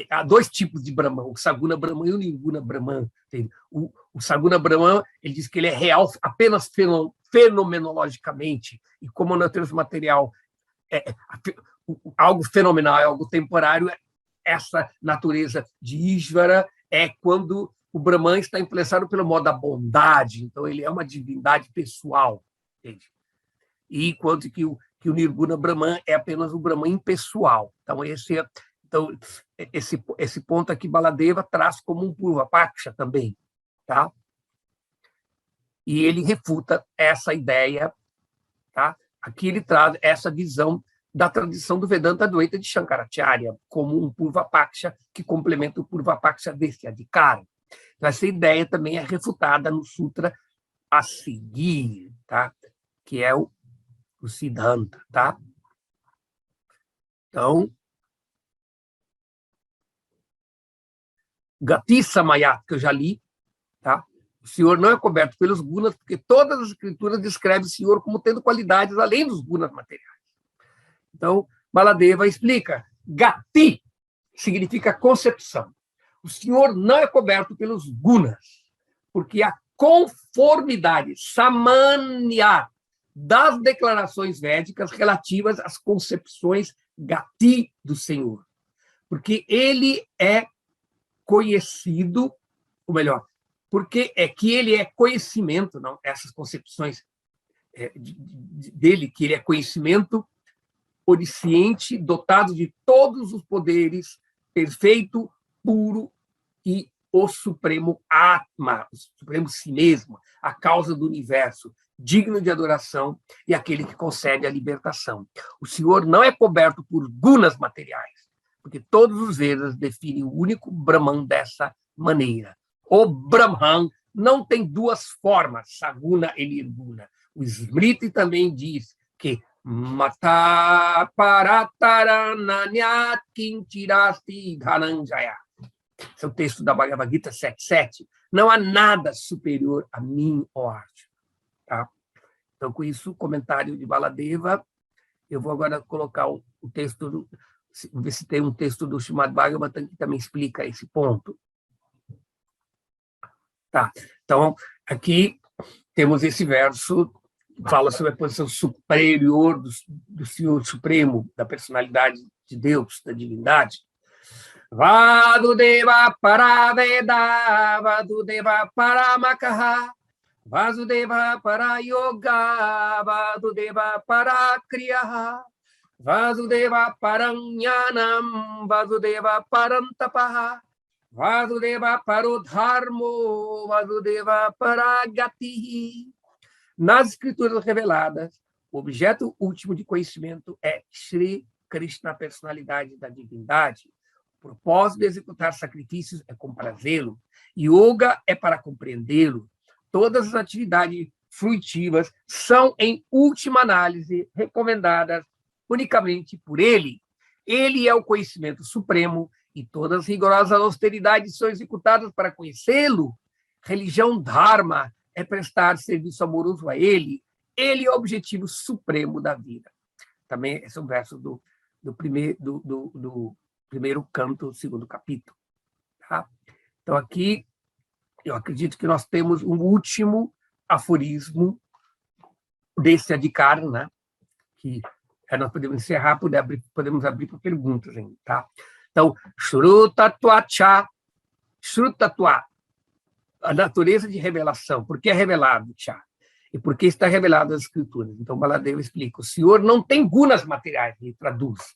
há dois tipos de Brahman, o Saguna Brahman e o Nirguna Brahman. O Saguna Brahman, ele diz que ele é real apenas fenomenologicamente, e como a natureza material algo fenomenal, é algo temporário, essa natureza de Ishvara é quando o Brahman está influenciado pelo modo da bondade, então ele é uma divindade pessoal, entende? E enquanto que o Nirguna Brahman é apenas um Brahman impessoal. Então, esse ponto aqui Baladeva traz como um Purva-paksha também, tá? E ele refuta essa ideia, tá? Aqui ele traz essa visão da tradição do Vedanta Dvaita de Shankaracharya como um Purva-paksha que complementa o Purva-paksha desse Adhikara. Então, essa ideia também é refutada no sutra a seguir, tá? Que é o Siddhanta, tá? Então, Gati Samayat, que eu já li, tá? O Senhor não é coberto pelos gunas, porque todas as escrituras descrevem o Senhor como tendo qualidades além dos gunas materiais. Então, Baladeva explica, Gati significa concepção. O Senhor não é coberto pelos gunas, porque a conformidade, samanya, das declarações védicas relativas às concepções Gati do Senhor. Porque ele é conhecido, ou melhor, porque é que ele é conhecimento, não essas concepções dele, que ele é conhecimento onisciente, dotado de todos os poderes, perfeito, puro e o supremo Atma, o supremo si mesmo, a causa do universo, digno de adoração e aquele que concede a libertação. O Senhor não é coberto por gunas materiais, porque todos os Vedas definem o único Brahman dessa maneira. O Brahman não tem duas formas, Saguna e Nirguna. O Smriti também diz que Mata Paratarananyat Kinchirasti Dhananjaya. Esse é o texto da Bhagavad Gita 7.7. Não há nada superior a mim, ó Arjuna. Tá? Então, com isso, o comentário de Baladeva, eu vou agora colocar o texto, ver se tem um texto do Srimad Bhagavatam que também explica esse ponto. Tá. Então, aqui temos esse verso, fala sobre a posição superior do Senhor Supremo, da personalidade de Deus, da divindade. Vadudeva Paraveda, Vadudeva Paramakaha, Vasudeva para yoga, Vasudeva para kriya, Vasudeva paranyanam, Vasudeva parantapaha, Vasudeva parodharmo, Vasudeva paragati. Nas escrituras reveladas, o objeto último de conhecimento é Shri Krishna, a personalidade da divindade. O propósito de executar sacrifícios é comprazê-lo. Yoga é para compreendê-lo. Todas as atividades fruitivas são, em última análise, recomendadas unicamente por ele. Ele é o conhecimento supremo e todas as rigorosas austeridades são executadas para conhecê-lo. Religião Dharma é prestar serviço amoroso a ele. Ele é o objetivo supremo da vida. Também esse é o verso do primeiro canto, segundo capítulo. Tá? Então, aqui, eu acredito que nós temos um último aforismo desse Adhikara, né? Que nós podemos encerrar, podemos abrir para perguntas ainda, tá? Então, Shrutatva, a natureza de revelação. Por que é revelado, Tchá? E por que está revelado as escrituras? Então, Baladeva explica, o Senhor não tem gunas materiais, ele traduz,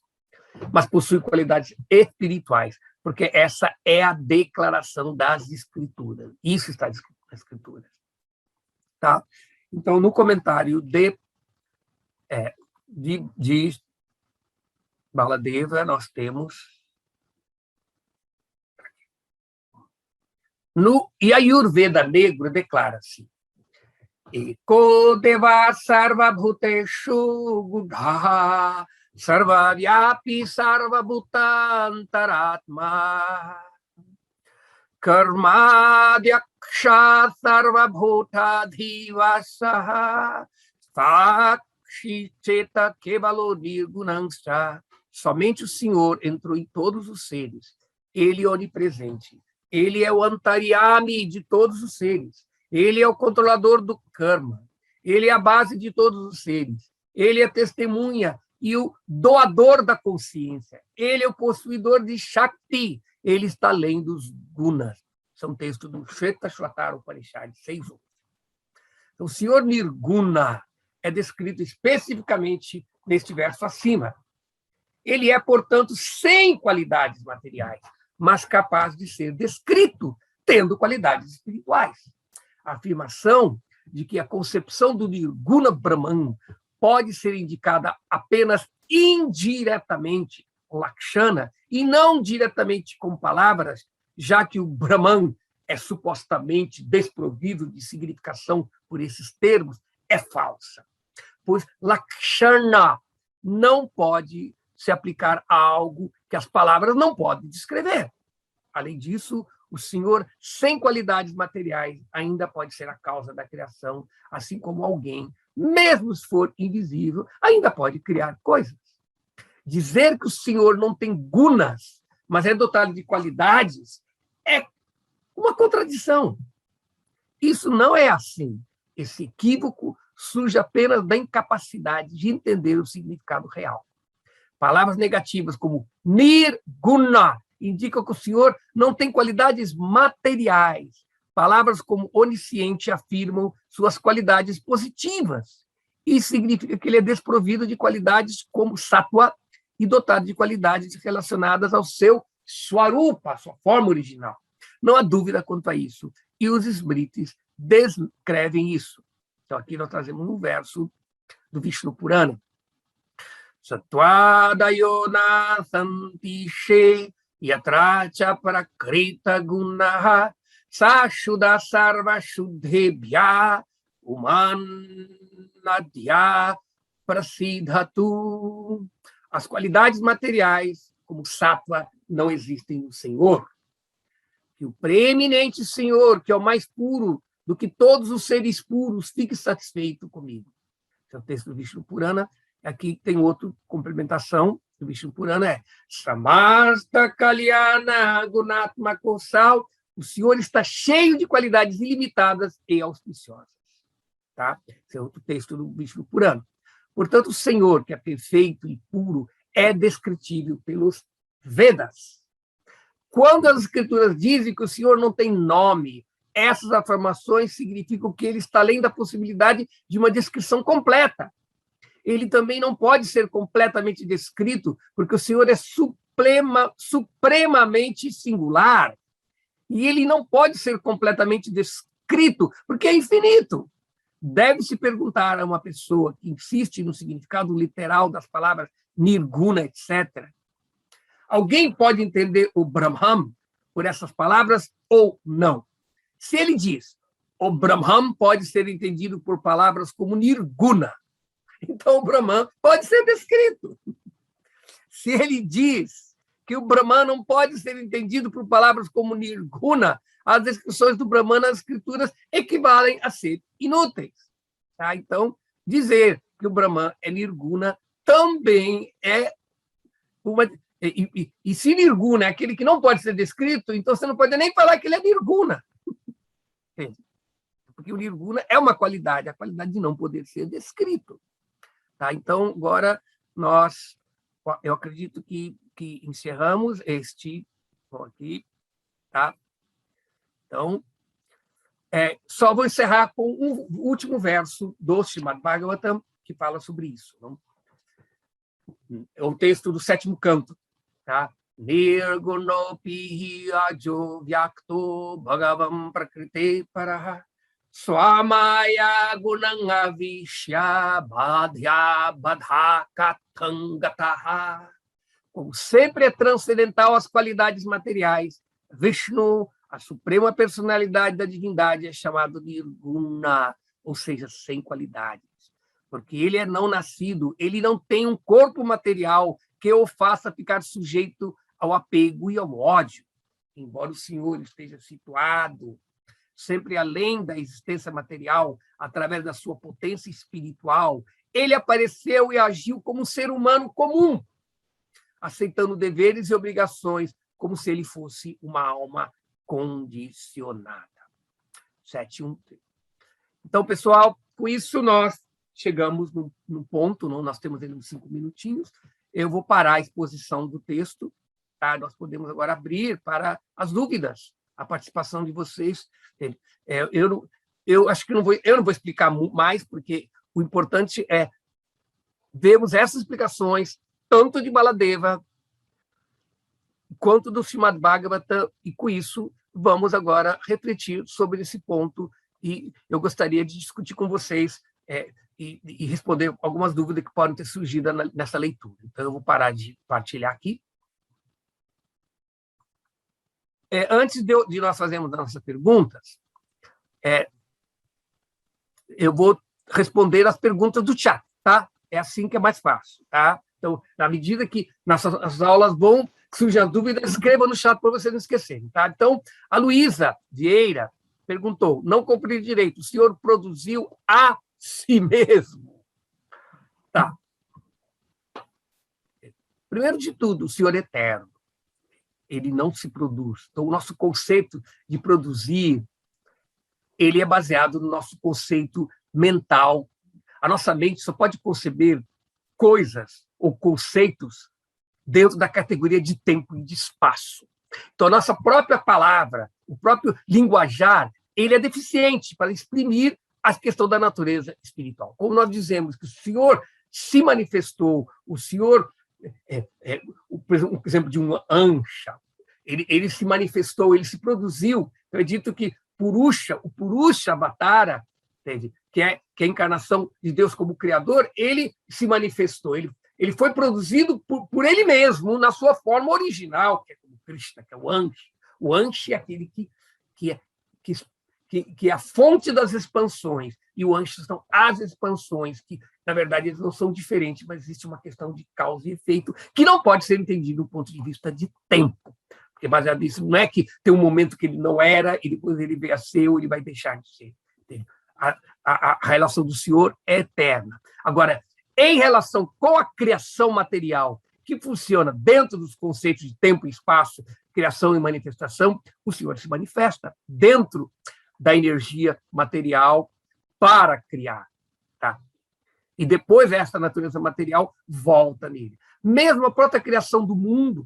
mas possui qualidades espirituais, porque essa é a declaração das escrituras. Isso está escrito nas escrituras. Tá? Então, no comentário de Baladeva, nós temos no Ayurveda negro declara-se Eko deva sarva bhuteshu buddha sarva vyapi sarva bhutantaratma karma dhyaksha sarva bhuta dhivasaha sakshi cheta kevalo nirgunangsha. Somente o Senhor entrou em todos os seres. Ele é onipresente. Ele é o Antaryami de todos os seres. Ele é o controlador do karma. Ele é a base de todos os seres. Ele é a testemunha e o doador da consciência. Ele é o possuidor de Shakti. Ele está além dos gunas. São textos do Shvetashvatara Upanishad 6.1. Então, o Senhor Nirguna é descrito especificamente neste verso acima. Ele é, portanto, sem qualidades materiais, mas capaz de ser descrito, tendo qualidades espirituais. A afirmação de que a concepção do Nirguna Brahman pode ser indicada apenas indiretamente com Lakshana e não diretamente com palavras, já que o Brahman é supostamente desprovido de significação por esses termos, é falsa. Pois Lakshana não pode se aplicar a algo que as palavras não podem descrever. Além disso, o Senhor, sem qualidades materiais, ainda pode ser a causa da criação, assim como alguém, mesmo se for invisível, ainda pode criar coisas. Dizer que o Senhor não tem gunas, mas é dotado de qualidades, é uma contradição. Isso não é assim. Esse equívoco surge apenas da incapacidade de entender o significado real. Palavras negativas como nirguna indicam que o Senhor não tem qualidades materiais. Palavras como onisciente afirmam suas qualidades positivas. Isso significa que ele é desprovido de qualidades como sattva e dotado de qualidades relacionadas ao seu swarupa, sua forma original. Não há dúvida quanto a isso. E os Smritis descrevem isso. Então, aqui nós trazemos um verso do Vishnu Purana. Sattvadayona santishe yatracha prakrita gunaha sashuddha sarva shuddhebhya umanadya prasidhatu. As qualidades materiais, como sattva, não existem no Senhor. Que o preeminente Senhor, que é o mais puro do que todos os seres puros, fique satisfeito comigo. Esse é o texto do Vishnu Purana. Aqui tem outra complementação do Vishnu Purana, é Samasta Kalyana Gunatma Kosal. O Senhor está cheio de qualidades ilimitadas e auspiciosas. Tá? Esse é outro texto do Vishnu Purana. Portanto, o Senhor, que é perfeito e puro, é descritível pelos Vedas. Quando as Escrituras dizem que o Senhor não tem nome, essas afirmações significam que ele está além da possibilidade de uma descrição completa. Ele também não pode ser completamente descrito, porque o Senhor é supremamente singular. E ele não pode ser completamente descrito, porque é infinito. Deve-se perguntar a uma pessoa que insiste no significado literal das palavras nirguna, etc. Alguém pode entender o Brahman por essas palavras ou não? Se ele diz, o Brahman pode ser entendido por palavras como nirguna, então o Brahman pode ser descrito. Se ele diz que o Brahman não pode ser entendido por palavras como nirguna, as descrições do Brahman nas escrituras equivalem a ser inúteis. Tá? Então, dizer que o Brahman é nirguna também é uma... E se nirguna é aquele que não pode ser descrito, então você não pode nem falar que ele é nirguna. Entende? Porque o nirguna é uma qualidade, a qualidade de não poder ser descrito. Tá? Então, agora, eu acredito que encerramos este... Bom, aqui, tá? Então, só vou encerrar com o último verso do Srimad Bhagavatam, que fala sobre isso. Não? É um texto do 7º canto. Tá? Nirgunopi ajo vyakto bhagavam prakrite paraha swamaya gunang avishya badhya badha katangataha como sempre é transcendental às qualidades materiais, Vishnu, a suprema personalidade da divindade, é chamado de Nirguna, ou seja, sem qualidades. Porque ele é não nascido, ele não tem um corpo material que o faça ficar sujeito ao apego e ao ódio. Embora o Senhor esteja situado sempre além da existência material, através da sua potência espiritual, ele apareceu e agiu como um ser humano comum, aceitando deveres e obrigações como se ele fosse uma alma condicionada. 713. Então, pessoal, com isso nós chegamos no ponto, não? Nós temos ainda uns 5 minutinhos. Eu vou parar a exposição do texto. Tá? Nós podemos agora abrir para as dúvidas, a participação de vocês. Eu acho que eu não vou explicar mais, porque o importante é vermos essas explicações, tanto de Baladeva quanto do Srimad Bhagavatam, e com isso vamos agora refletir sobre esse ponto, e eu gostaria de discutir com vocês e responder algumas dúvidas que podem ter surgido nessa leitura. Então, eu vou parar de partilhar aqui. Antes de nós fazermos as nossas perguntas, eu vou responder as perguntas do chat, tá? É assim que é mais fácil, tá? Então, na medida que nossas aulas vão, surgem as dúvidas, escreva no chat para vocês não esquecerem, tá? Então, a Luísa Vieira perguntou, não compreendi direito, o senhor produziu a si mesmo? Tá. Primeiro de tudo, o senhor é eterno. Ele não se produz. Então, o nosso conceito de produzir, ele é baseado no nosso conceito mental. A nossa mente só pode conceber coisas ou conceitos dentro da categoria de tempo e de espaço. Então, a nossa própria palavra, o próprio linguajar, ele é deficiente para exprimir a questão da natureza espiritual. Como nós dizemos que o Senhor se manifestou, o Senhor, por exemplo, de um Ansha, ele se manifestou, ele se produziu. Eu acredito que o Purusha Avatara, que é a encarnação de Deus como Criador, ele se manifestou, ele foi produzido por ele mesmo, na sua forma original, que é como Krishna, que é o Anshi. O Anshi é aquele que é a fonte das expansões, e o Anshi são as expansões, que, na verdade, eles não são diferentes, mas existe uma questão de causa e efeito, que não pode ser entendido do ponto de vista de tempo. Porque, baseado nisso, não é que tem um momento que ele não era, e depois ele veio a ser, ou ele vai deixar de ser. A relação do Senhor é eterna. Agora, em relação com a criação material, que funciona dentro dos conceitos de tempo e espaço, criação e manifestação, o Senhor se manifesta dentro da energia material para criar. Tá? E depois essa natureza material volta nele. Mesmo a própria criação do mundo,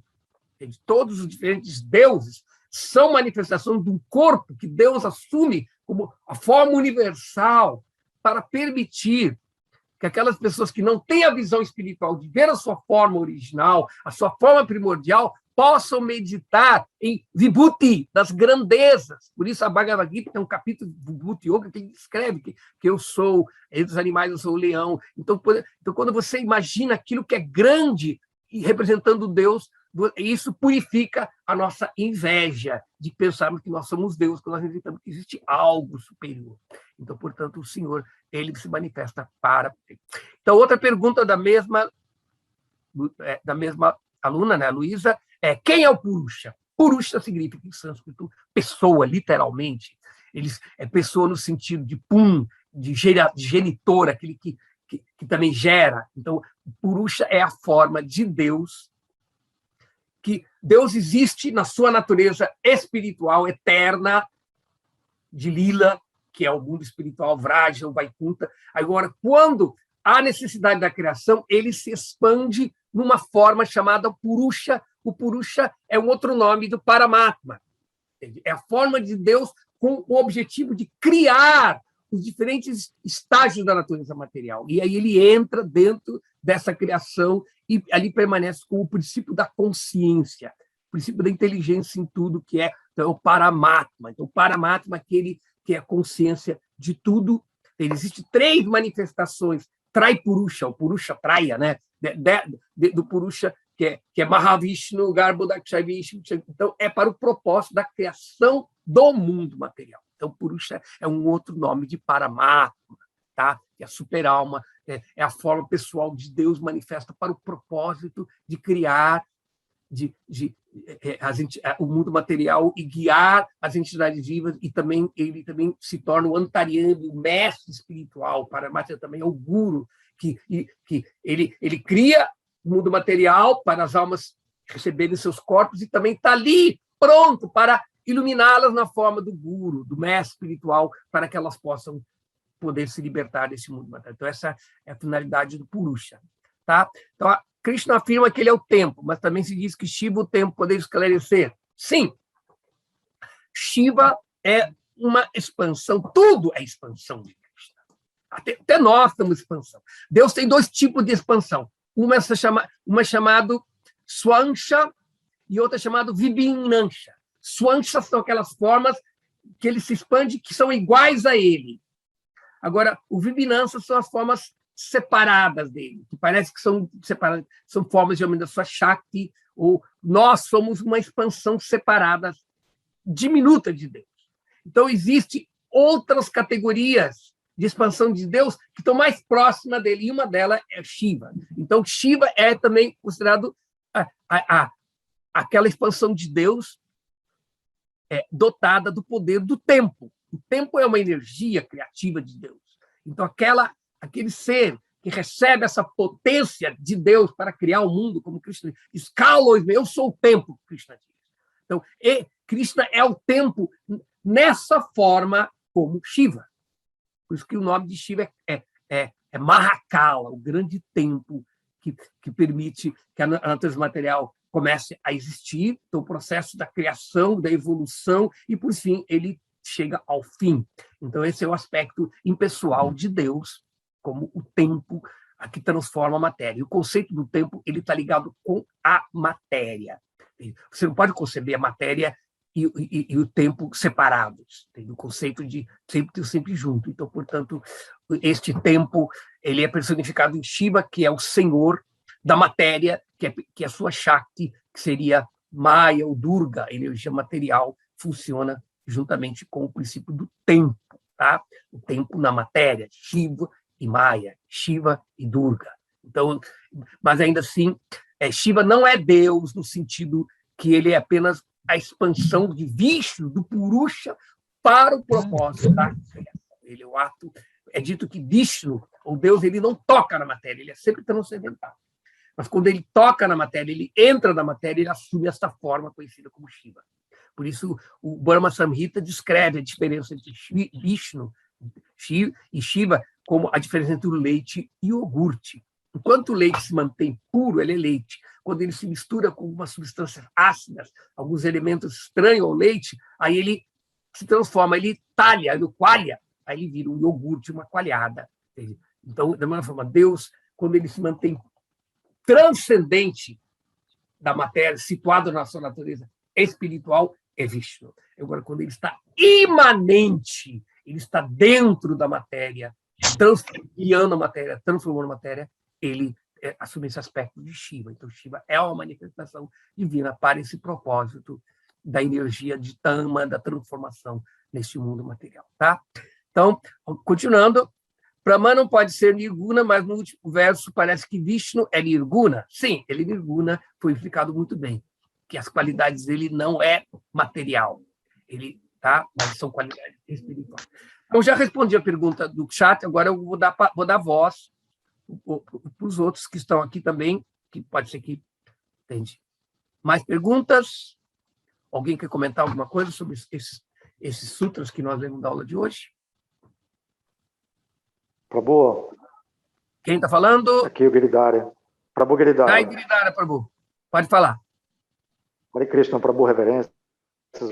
de todos os diferentes deuses, são manifestações de um corpo que Deus assume como a forma universal para permitir que aquelas pessoas que não têm a visão espiritual de ver a sua forma original, a sua forma primordial, possam meditar em Vibhuti, das grandezas. Por isso, a Bhagavad Gita tem um capítulo de Vibhuti Yoga que ele descreve que eu sou, entre os animais, eu sou o leão. Então, quando você imagina aquilo que é grande e representando Deus, isso purifica a nossa inveja de pensarmos que nós somos Deus, quando nós acreditamos que existe algo superior. Então, portanto, o Senhor, ele se manifesta para... Então, outra pergunta da mesma aluna, né, Luísa, quem é o Purusha? Purusha significa, em sânscrito, pessoa, literalmente. É pessoa no sentido de pum, de genitor, aquele que também gera. Então, Purusha é a forma de Deus, que Deus existe na sua natureza espiritual, eterna, de Lila, que é o mundo espiritual, Vraja, o Vaikuntha. Agora, quando há necessidade da criação, ele se expande numa forma chamada Purusha. O Purusha é um outro nome do Paramatma. É a forma de Deus com o objetivo de criar os diferentes estágios da natureza material. E aí ele entra dentro dessa criação e ali permanece com o princípio da consciência, o princípio da inteligência em tudo, que é o Paramatma. Então, o Paramatma é aquele que é a consciência de tudo. Existem 3 manifestações. Trai Purusha, o Purusha Traya, né? Do Purusha que é Mahavishnu, Garbhodakshay Vishnu. Então, é para o propósito da criação do mundo material. Então, Purusha é um outro nome de Paramatma, tá? Que é a super-alma, é a forma pessoal de Deus manifesta para o propósito de criar o mundo material e guiar as entidades vivas, e também ele também se torna o Antaryami, o mestre espiritual. Paramatma também é o guru, que ele cria o mundo material para as almas receberem seus corpos e também está ali pronto para iluminá-las na forma do guru, do mestre espiritual, para que elas possam poder se libertar desse mundo material. Então, essa é a finalidade do Purusha. Tá? Então, Krishna afirma que ele é o tempo, mas também se diz que Shiva o tempo poder esclarecer. Sim, Shiva é uma expansão, tudo é expansão de Krishna. Até nós temos expansão. Deus tem dois tipos de expansão. Uma é chamado Swansha e outra é chamado Vibhinansha. Swansha são aquelas formas que ele se expande, que são iguais a ele. Agora, o Vibhinansha são as formas separadas dele, que parece que são separadas, são formas geralmente da sua Shakti, ou nós somos uma expansão separada, diminuta de Deus. Então, existem outras categorias de expansão de Deus que estão mais próximas dele, e uma delas é Shiva. Então, Shiva é também considerado aquela expansão de Deus dotada do poder do tempo. O tempo é uma energia criativa de Deus. Então, aquele ser que recebe essa potência de Deus para criar o mundo, como Krishna diz, eu sou o tempo, Krishna diz. Então, Krishna é o tempo nessa forma como Shiva. Por isso que o nome de Shiva é Mahakala, o grande tempo que permite que a natureza material comece a existir, então o processo da criação, da evolução, e, por fim, ele chega ao fim. Então, esse é o aspecto impessoal de Deus, como o tempo que transforma a matéria. E o conceito do tempo ele está ligado com a matéria. Você não pode conceber a matéria e o tempo separados. Tem o conceito de sempre junto. Então, portanto, este tempo ele é personificado em Shiva, que é o senhor da matéria, que é a sua Shakti, que seria Maya ou Durga, a energia material, funciona juntamente com o princípio do tempo, tá? O tempo na matéria, Shiva e Maya, Shiva e Durga. Então, mas ainda assim, Shiva não é Deus no sentido que ele é apenas a expansão de Vishnu, do Purusha, para o propósito da criação. Ele é o ato. É dito que Vishnu, ou Deus, ele não toca na matéria, ele é sempre transcendental. Mas quando ele toca na matéria, ele entra na matéria, ele assume esta forma conhecida como Shiva. Por isso, o Brahma Samhita descreve a diferença entre Vishnu e Shiva como a diferença entre o leite e o iogurte. Enquanto o leite se mantém puro, ele é leite. Quando ele se mistura com algumas substâncias ácidas, alguns elementos estranhos ao leite, aí ele se transforma, ele talha, ele coalha, aí ele vira um iogurte, uma coalhada. Então, da mesma forma, Deus, quando ele se mantém transcendente da matéria, situado na sua natureza espiritual, é Vishnu. Agora, quando ele está imanente, ele está dentro da matéria, guiando a matéria, transformando a matéria, ele assume esse aspecto de Shiva. Então, Shiva é uma manifestação divina para esse propósito da energia de Tama, da transformação neste mundo material. Tá? Então, continuando, Brahma não pode ser Nirguna, mas no último verso parece que Vishnu é Nirguna. Sim, ele é Nirguna, foi explicado muito bem, que as qualidades dele não é material, mas são qualidades espirituais. Então, já respondi a pergunta do chat, agora eu vou dar voz para os outros que estão aqui também, que pode ser que... Entende? Mais perguntas? Alguém quer comentar alguma coisa sobre esses sutras que nós lemos na aula de hoje? Prabhu. Quem está falando? Aqui o Giridhara. Prabhu Giridhara. Ai, Giridhara, Prabhu. Pode falar. Hare Krishna, Prabhu, reverências.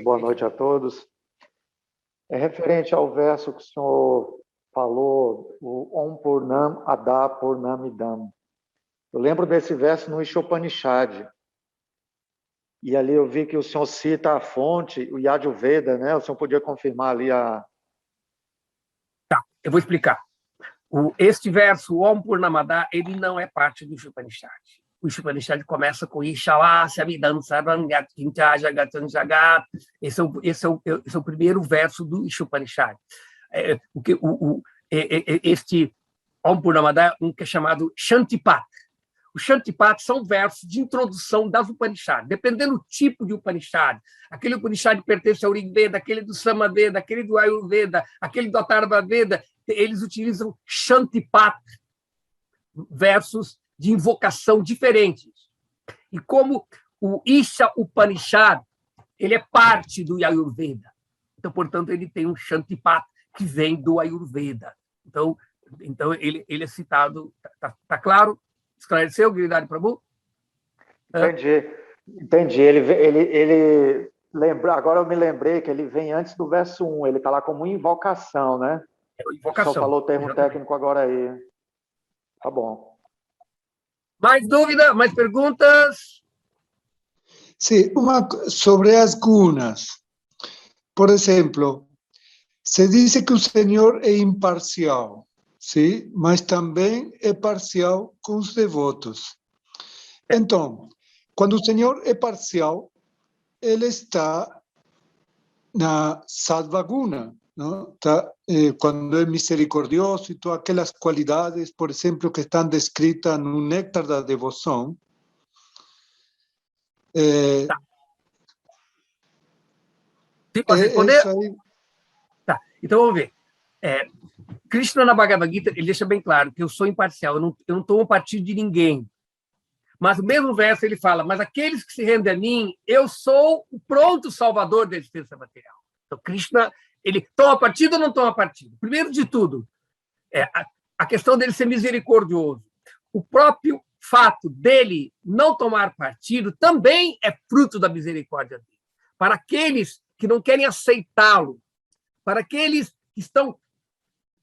Boa noite a todos. É referente ao verso que o senhor falou, o Om Purnam Ada Purnamidam. Eu lembro desse verso no Ishopanishad. E ali eu vi que o senhor cita a fonte, o Yajurveda, né? O senhor podia confirmar ali a... Tá, eu vou explicar. Este verso, o Om Purnamada, ele não é parte do Ishopanishad. o Upanishad começa com Ishava, Sabidam, Sarvam, Yatkincha, Jagatan, Jagat. Esse é o primeiro verso do Upanishad. Este Om Purnamada, que é chamado Shantipat. Os Shantipat são versos de introdução das Upanishads, dependendo do tipo de Upanishad. Aquele Upanishad pertence ao Rig Veda, aquele do Samaveda, aquele do Ayurveda, aquele do Atharva Veda. Eles utilizam Shantipat, versos de invocação diferentes. E como o Isha Upanishad, ele é parte do Ayurveda. Então, portanto, ele tem um Shantipat que vem do Ayurveda. Então ele é citado. Tá claro? Esclareceu, Giridhari Prabhu? Entendi. Ele lembra, agora eu me lembrei que ele vem antes do verso 1, ele está lá como invocação, né? Invocação. Só falou o termo técnico agora aí. Tá bom. Mais dúvida? Mais perguntas? Sim, sobre as gunas. Por exemplo, se diz que o Senhor é imparcial, sim, mas também é parcial com os devotos. Então, quando o Senhor é parcial, ele está na Sattva-guna, não? Quando é misericordioso e todas aquelas qualidades, por exemplo, que estão descritas no Néctar da Devoção. Tá. Sim, pode responder? Tá. Então, vamos ver. Krishna, na Bhagavad Gita, ele deixa bem claro que eu sou imparcial, eu não tomo partido de ninguém. Mas no mesmo verso ele fala, mas aqueles que se rendem a mim, eu sou o pronto salvador da existência material. Então, Krishna, ele toma partido ou não toma partido? Primeiro de tudo, a questão dele ser misericordioso. O próprio fato dele não tomar partido também é fruto da misericórdia dele. Para aqueles que não querem aceitá-lo, para aqueles que estão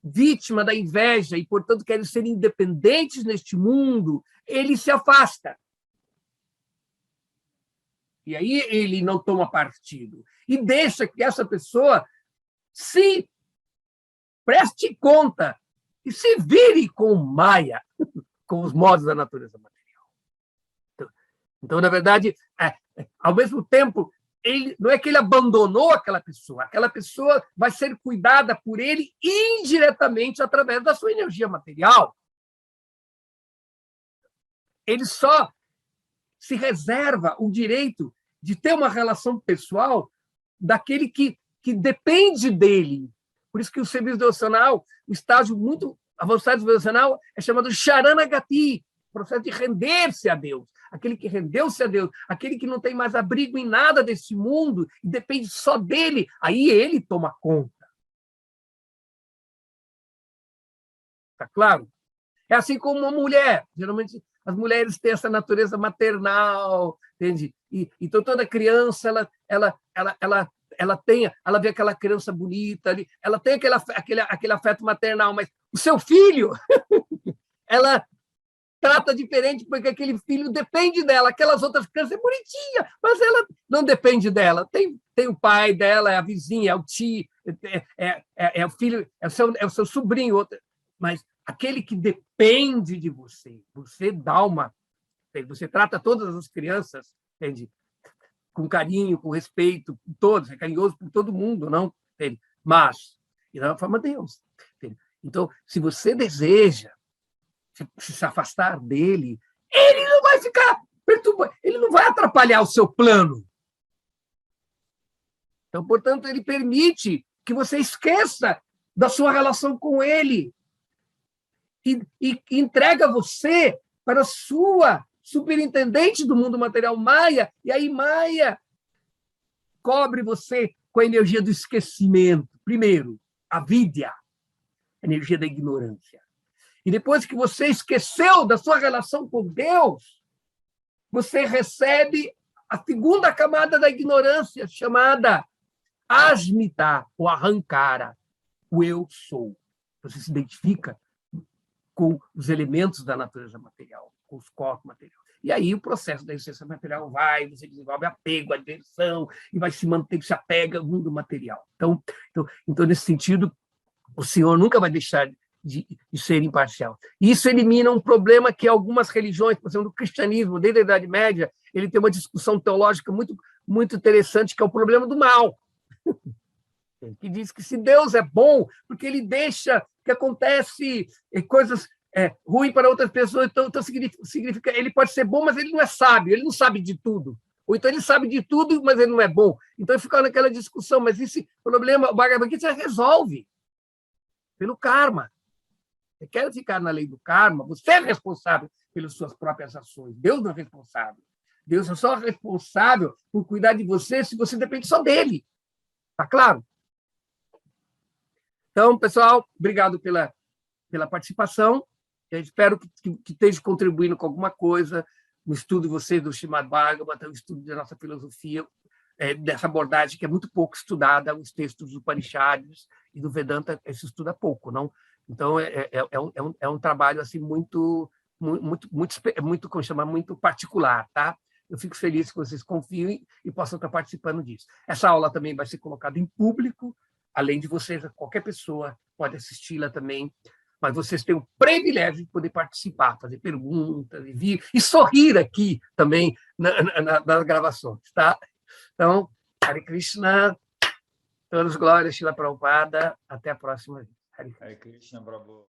vítima da inveja e, portanto, querem ser independentes neste mundo, ele se afasta. E aí ele não toma partido. E deixa que essa pessoa se preste conta e se vire com Maya, com os modos da natureza material. Então, na verdade, ao mesmo tempo, não é que ele abandonou aquela pessoa vai ser cuidada por ele indiretamente através da sua energia material. Ele só se reserva o direito de ter uma relação pessoal daquele que depende dele. Por isso que o serviço devocional, o estágio muito avançado do devocional, é chamado Sharanagati, processo de render-se a Deus. Aquele que rendeu-se a Deus, aquele que não tem mais abrigo em nada desse mundo e depende só dele, aí ele toma conta. Tá claro? É assim como uma mulher. Geralmente, as mulheres têm essa natureza maternal, entende? Então, toda criança, ela vê aquela criança bonita ali, ela tem aquele afeto maternal, mas o seu filho, ela trata diferente, porque aquele filho depende dela. Aquelas outras crianças é bonitinha, mas ela não depende dela. Tem o pai dela, é a vizinha, é o tio, é o filho, é o seu sobrinho. Mas aquele que depende de você, você trata todas as crianças, entende? Com carinho, com respeito, por todos, é carinhoso por todo mundo, não? Entende? Mas, e da forma de Deus. Entende? Então, se você deseja se afastar dele, ele não vai ficar perturbado, ele não vai atrapalhar o seu plano. Então, portanto, ele permite que você esqueça da sua relação com ele e entrega você para a sua superintendente do mundo material, Maya, e aí Maya cobre você com a energia do esquecimento. Primeiro, a vidya, a energia da ignorância. E depois que você esqueceu da sua relação com Deus, você recebe a segunda camada da ignorância, chamada asmita, ou ahankara, o eu sou. Você se identifica com os elementos da natureza material, com os corpos materiais. E aí o processo da existência material você desenvolve apego, aversão, e vai se manter, se apega ao mundo material. Então, nesse sentido, o Senhor nunca vai deixar de ser imparcial. Isso elimina um problema que algumas religiões, por exemplo, o cristianismo, desde a Idade Média, ele tem uma discussão teológica muito interessante, que é o problema do mal. Que diz que se Deus é bom, porque ele deixa que acontece coisas ruins para outras pessoas, então significa ele pode ser bom, mas ele não é sábio, ele não sabe de tudo. Ou então ele sabe de tudo, mas ele não é bom. Então fica naquela discussão, mas esse problema, o Bhagavad Gita resolve pelo karma. Você quer ficar na lei do karma, você é responsável pelas suas próprias ações. Deus não é responsável. Deus é só responsável por cuidar de você se você depende só dele. Tá claro? Então, pessoal, obrigado pela participação. Eu espero que esteja contribuindo com alguma coisa no estudo de vocês do Srimad Bhagavatam, o estudo da nossa filosofia, dessa abordagem que é muito pouco estudada, os textos do Upanishads e do Vedanta, se estuda pouco, não? Então, é um trabalho assim muito como chama, muito particular, tá? Eu fico feliz que vocês confiem e possam estar participando disso. Essa aula também vai ser colocada em público, além de vocês, qualquer pessoa pode assisti-la também, mas vocês têm o privilégio de poder participar, fazer perguntas, e vir e sorrir aqui também nas gravações, tá? Então, Hare Krishna, todas glórias, Srila Prabhupada, até a próxima vez. Hare Krishna, Prabhu.